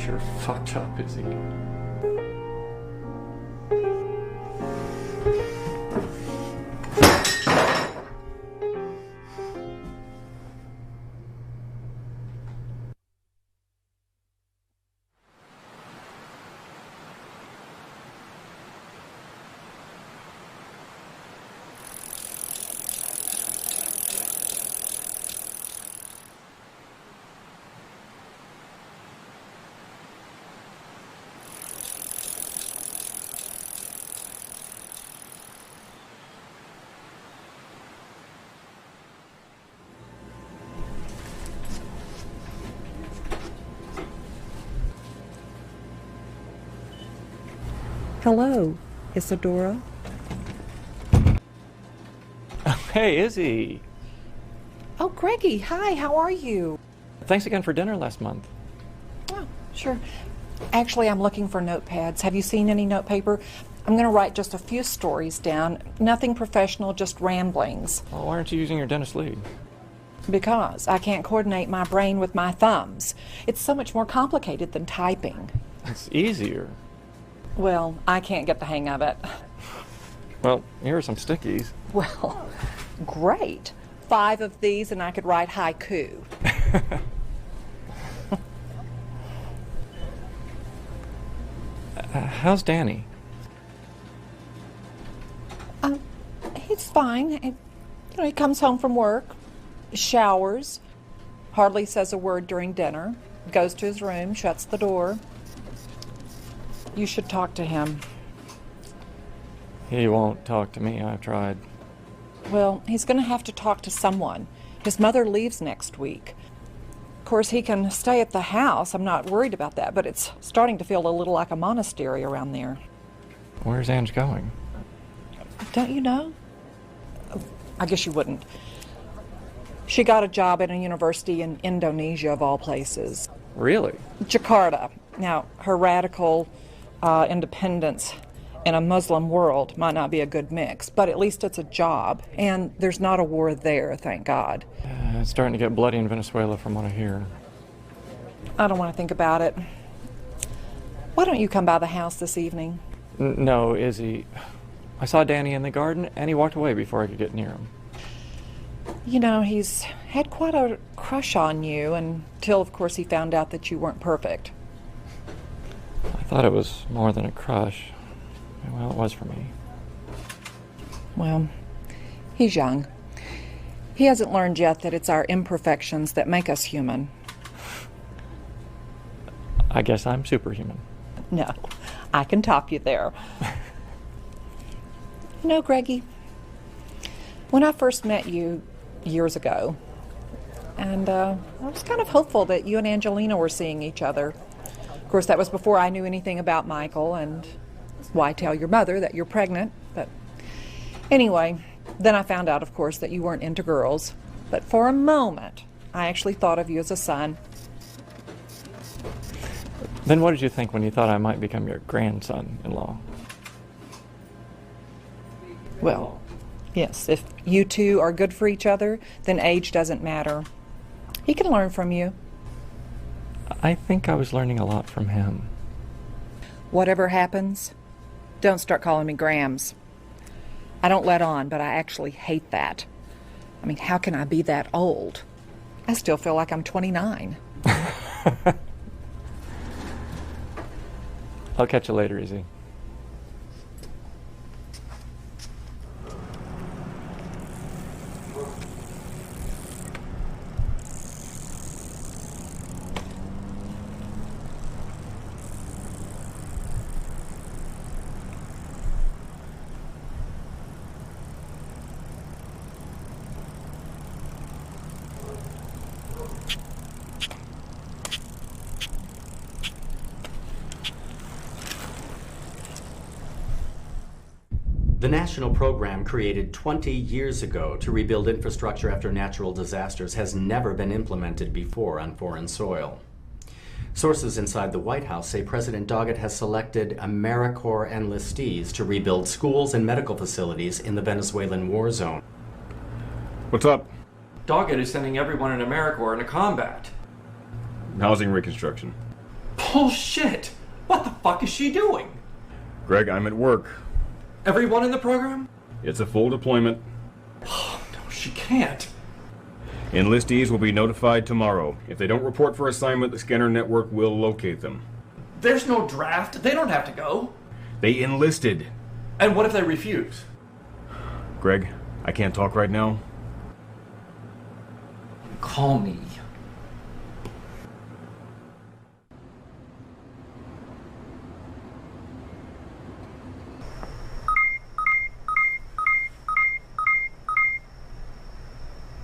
Sure fucked up, Izzy. Hello, Isadora. Hey, Izzy. Oh, Greggy, hi, how are you? Thanks again for dinner last month. Oh, sure. Actually, I'm looking for notepads. Have you seen any notepaper? I'm going to write just a few stories down. Nothing professional, just ramblings. Well, why aren't you using your dentist lead? Because I can't coordinate my brain with my thumbs. It's so much more complicated than typing. It's easier. Well, I can't get the hang of it. Well, here are some stickies. Well, great. 5 of these and I could write haiku. How's Danny? He's fine. He comes home from work, showers, hardly says a word during dinner, goes to his room, shuts the door. You should talk to him. He won't talk to me. I've tried. Well, he's going to have to talk to someone. His mother leaves next week. Of course, he can stay at the house. I'm not worried about that, but it's starting to feel a little like a monastery around there. Where's Ange going? Don't you know? I guess you wouldn't. She got a job at a university in Indonesia, of all places. Really? Jakarta. Now, her radical independence in a Muslim world might not be a good mix, but at least it's a job, and there's not a war there, thank God. It's starting to get bloody in Venezuela from what I hear. I don't want to think about it. Why don't you come by the house this evening? No, Izzy. I saw Danny in the garden, and he walked away before I could get near him. You know, he's had quite a crush on you until, of course, he found out that you weren't perfect. I thought it was more than a crush. Well, it was for me. Well, he's young. He hasn't learned yet that it's our imperfections that make us human. I guess I'm superhuman. No, I can top you there. You know, Greggy, when I first met you years ago, and I was kind of hopeful that you and Angelina were seeing each other. Of course, that was before I knew anything about Michael, and why tell your mother that you're pregnant, but anyway, then I found out, of course, that you weren't into girls. But for a moment, I actually thought of you as a son. Then what did you think when you thought I might become your grandson-in-law? Well, yes, if you two are good for each other, then age doesn't matter. He can learn from you. I think I was learning a lot from him. Whatever happens, don't start calling me Grams. I don't let on, but I actually hate that. I mean, how can I be that old? I still feel like I'm 29. I'll catch you later, Izzy. The national program created 20 years ago to rebuild infrastructure after natural disasters has never been implemented before on foreign soil. Sources inside the White House say President Doggett has selected AmeriCorps enlistees to rebuild schools and medical facilities in the Venezuelan war zone. What's up? Doggett is sending everyone in AmeriCorps into combat. Housing reconstruction. Bullshit! What the fuck is she doing? Greg, I'm at work. Everyone in the program? It's a full deployment. Oh, no, she can't. Enlistees will be notified tomorrow. If they don't report for assignment, the scanner network will locate them. There's no draft. They don't have to go. They enlisted. And what if they refuse? Greg, I can't talk right now. Call me.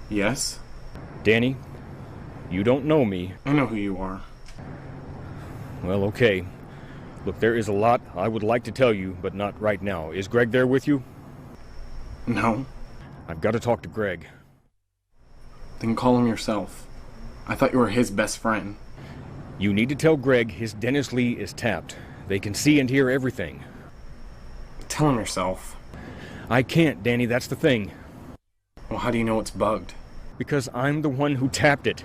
Yes? Danny, you don't know me. I know who you are. Well, okay. Look, there is a lot I would like to tell you, but not right now. Is Greg there with you? No. I've got to talk to Greg. Then call him yourself. I thought you were his best friend. You need to tell Greg his Dennis Lee is tapped. They can see and hear everything. Tell him yourself. I can't, Danny, that's the thing. Well, how do you know it's bugged? Because I'm the one who tapped it.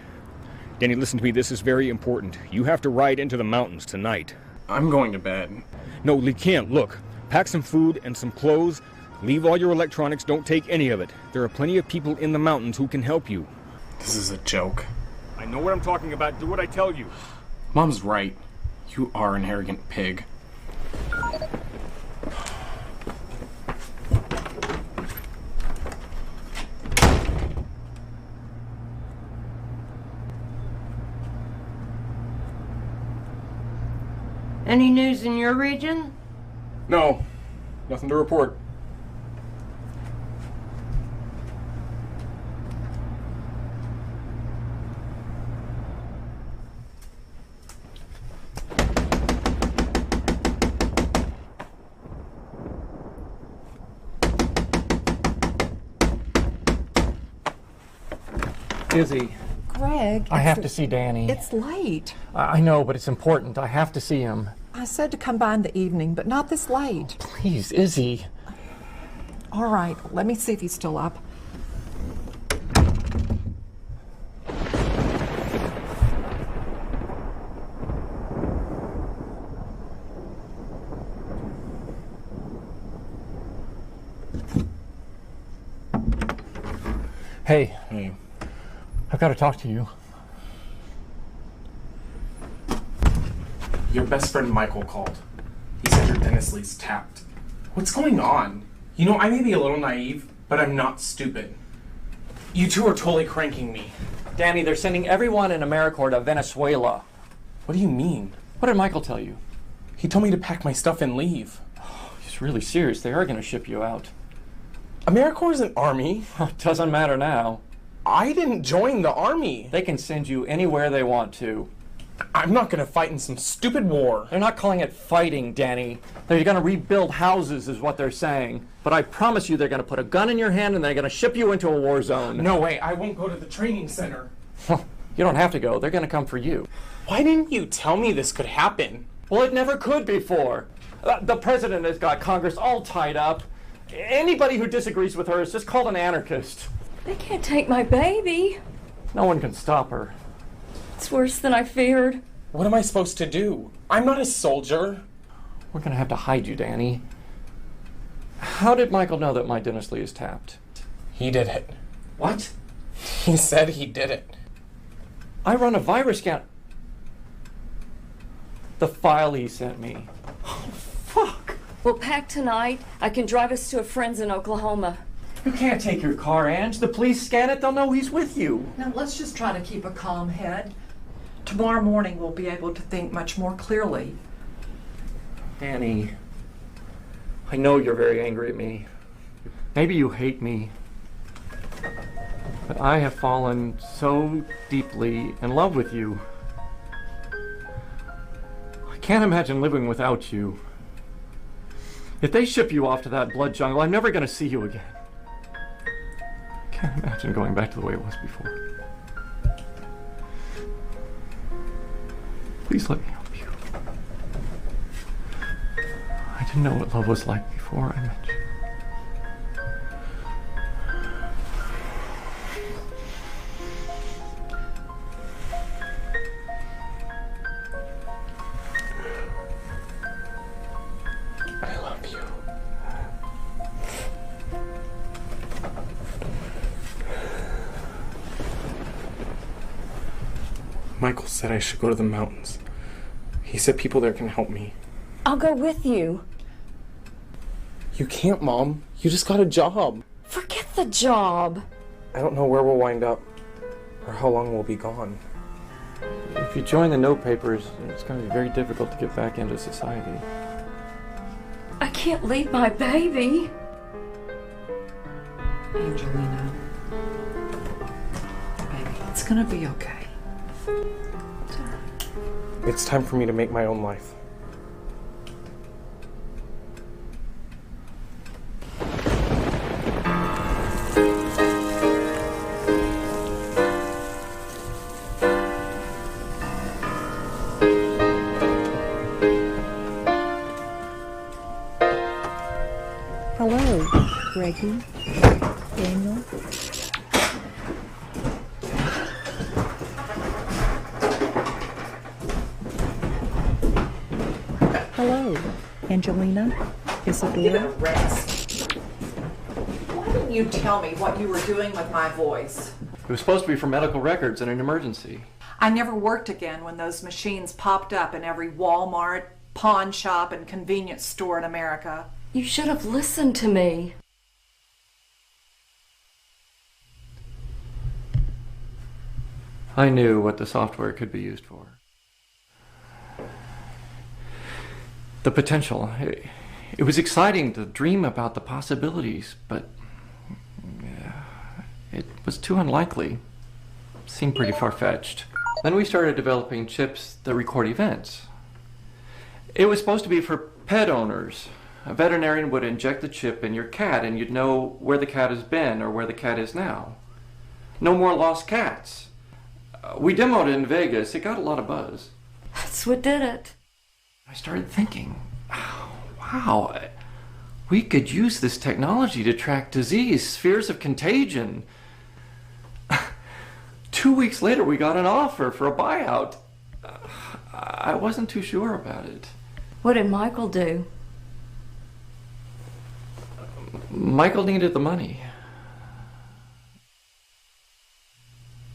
Danny, listen to me, this is very important. You have to ride into the mountains tonight. I'm going to bed. No, Lee can't. Look, pack some food and some clothes. Leave all your electronics, don't take any of it. There are plenty of people in the mountains who can help you. This is a joke. I know what I'm talking about. Do what I tell you. Mom's right. You are an arrogant pig. Any news in your region? No, nothing to report. Izzy. Greg, I have to see Danny. It's late. I know, but it's important. I have to see him. I said to come by in the evening, but not this late. Please, Izzy. All right, let me see if he's still up. Hey. Hey. I've got to talk to you. Your best friend Michael called. He said your Dennis Lee's tapped. What's going on? You know, I may be a little naive, but I'm not stupid. You two are totally cranking me. Danny, they're sending everyone in AmeriCorps to Venezuela. What do you mean? What did Michael tell you? He told me to pack my stuff and leave. Oh, he's really serious. They are going to ship you out. AmeriCorps is an army. It doesn't matter now. I didn't join the army. They can send you anywhere they want to. I'm not gonna fight in some stupid war. They're not calling it fighting, Danny. They're gonna rebuild houses is what they're saying. But I promise you they're gonna put a gun in your hand and they're gonna ship you into a war zone. No way, I won't go to the training center. You don't have to go. They're gonna come for you. Why didn't you tell me this could happen? Well, it never could before. The president has got Congress all tied up. Anybody who disagrees with her is just called an anarchist. They can't take my baby. No one can stop her. It's worse than I feared. What am I supposed to do? I'm not a soldier. We're gonna have to hide you, Danny. How did Michael know that my Dennis Lee is tapped? He did it. What? He said he did it. I run a virus scan. The file he sent me. We'll pack tonight. I can drive us to a friend's in Oklahoma. You can't take your car, Ange. The police scan it, they'll know he's with you. Now, let's just try to keep a calm head. Tomorrow morning, we'll be able to think much more clearly. Danny, I know you're very angry at me. Maybe you hate me. But I have fallen so deeply in love with you. I can't imagine living without you. If they ship you off to that blood jungle, I'm never going to see you again. I can't imagine going back to the way it was before. Please let me help you. I didn't know what love was like before I met you. I love you. Michael said I should go to the mountains. He said people there can help me. I'll go with you. You can't, Mom. You just got a job. Forget the job. I don't know where we'll wind up or how long we'll be gone. If you join the no papers, it's going to be very difficult to get back into society. I can't leave my baby. Angelina. Baby, it's gonna be okay. It's time for me to make my own life. Hello, Greggy, Daniel. Hello, Angelina, Isadora. Why didn't you tell me what you were doing with my voice? It was supposed to be for medical records in an emergency. I never worked again when those machines popped up in every Walmart, pawn shop, and convenience store in America. You should have listened to me. I knew what the software could be used for. The potential. It was exciting to dream about the possibilities, but it was too unlikely. Seemed pretty far-fetched. Then we started developing chips that record events. It was supposed to be for pet owners. A veterinarian would inject the chip in your cat and you'd know where the cat has been or where the cat is now. No more lost cats. We demoed it in Vegas. It got a lot of buzz. That's what did it. I started thinking, oh, wow, we could use this technology to track disease, spheres of contagion. 2 weeks later, we got an offer for a buyout. I wasn't too sure about it. What did Michael do? Michael needed the money.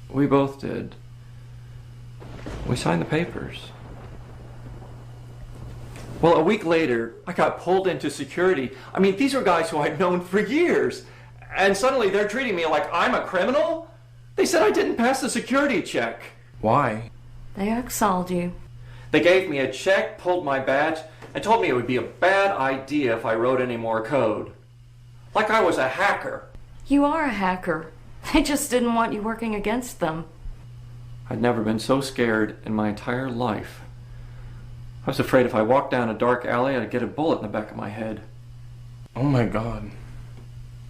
We both did. We signed the papers. Well, a week later, I got pulled into security. I mean, these are guys who I'd known for years. And suddenly they're treating me like I'm a criminal? They said I didn't pass the security check. Why? They exiled you. They gave me a check, pulled my badge, and told me it would be a bad idea if I wrote any more code. Like I was a hacker. You are a hacker. They just didn't want you working against them. I'd never been so scared in my entire life. I was afraid if I walked down a dark alley, I'd get a bullet in the back of my head. Oh my God.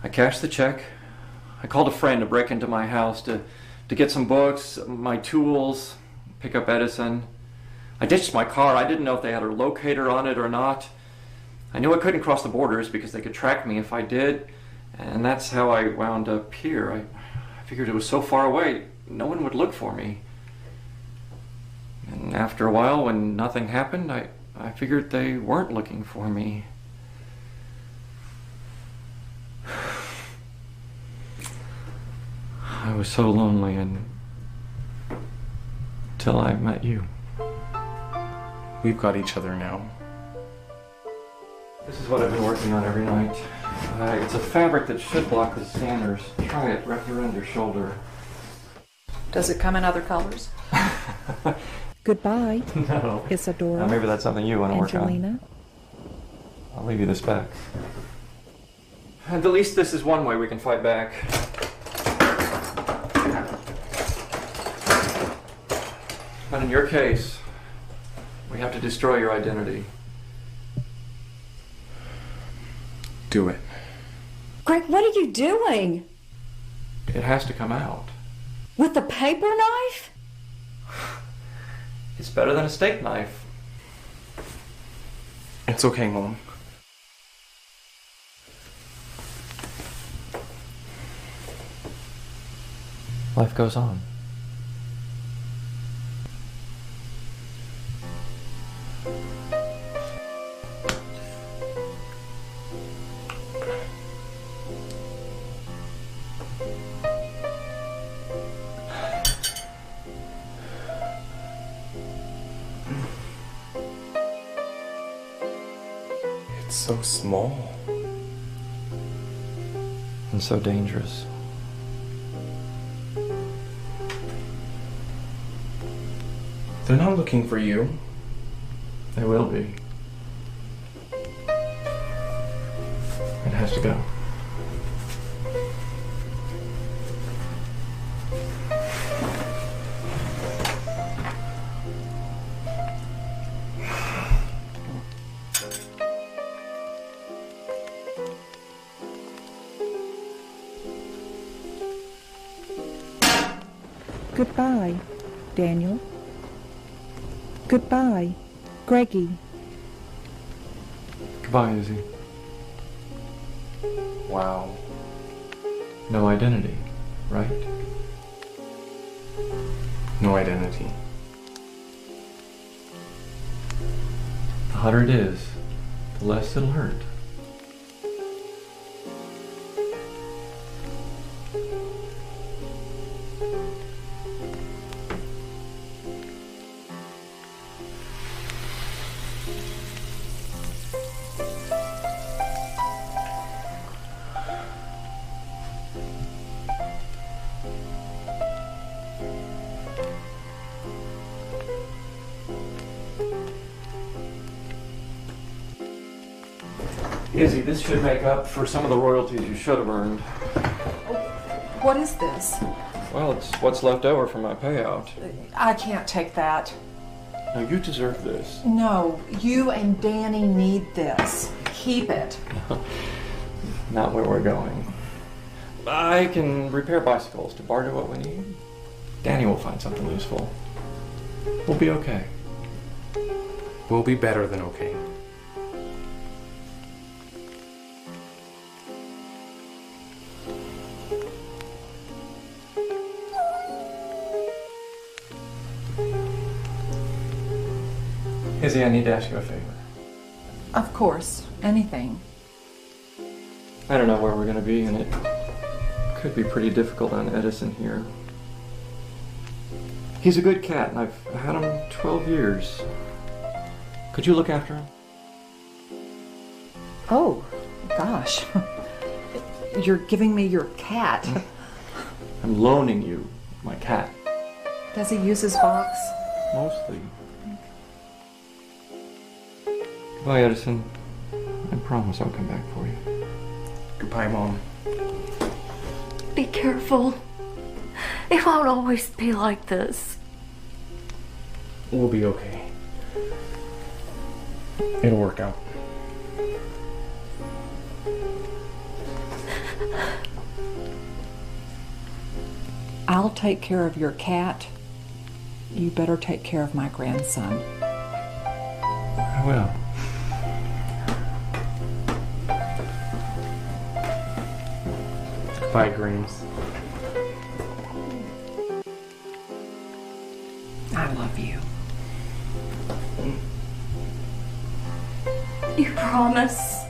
I cashed the check. I called a friend to break into my house to get some books, my tools, pick up Edison. I ditched my car. I didn't know if they had a locator on it or not. I knew I couldn't cross the borders because they could track me if I did, and that's how I wound up here. I figured it was so far away, no one would look for me. And after a while, when nothing happened, I figured they weren't looking for me. I was so lonely until I met you. We've got each other now. This is what I've been working on every night. It's a fabric that should block the scanners. Try it, wrap it around your shoulder. Does it come in other colors? Goodbye, No. Isadora. Maybe that's something you want to work on. Angelina. I'll leave you this back. At least this is one way we can fight back. But in your case, we have to destroy your identity. Do it. Greg, what are you doing? It has to come out. With a paper knife? It's better than a steak knife. It's okay, Mom. Life goes on. It's so small. And so dangerous. They're not looking for you. They will be. It has to go. Goodbye, Daniel. Goodbye, Greggy. Goodbye, Izzy. Wow. No identity, right? No identity. The hotter it is, the less it'll hurt. Izzy, this should make up for some of the royalties you should have earned. What is this? Well, it's what's left over from my payout. I can't take that. Now, you deserve this. No, you and Danny need this. Keep it. Not where we're going. I can repair bicycles to barter what we need. Danny will find something useful. We'll be okay. We'll be better than okay. Izzy, I need to ask you a favor. Of course, anything. I don't know where we're going to be, and it could be pretty difficult on Edison here. He's a good cat, and I've had him 12 years. Could you look after him? Oh, gosh. You're giving me your cat. I'm loaning you my cat. Does he use his box? Mostly. Goodbye, Edison. I promise I'll come back for you. Goodbye, Mom. Be careful. It won't always be like this. We'll be okay. It'll work out. I'll take care of your cat. You better take care of my grandson. I will. Bye, Greens. I love you. You promise?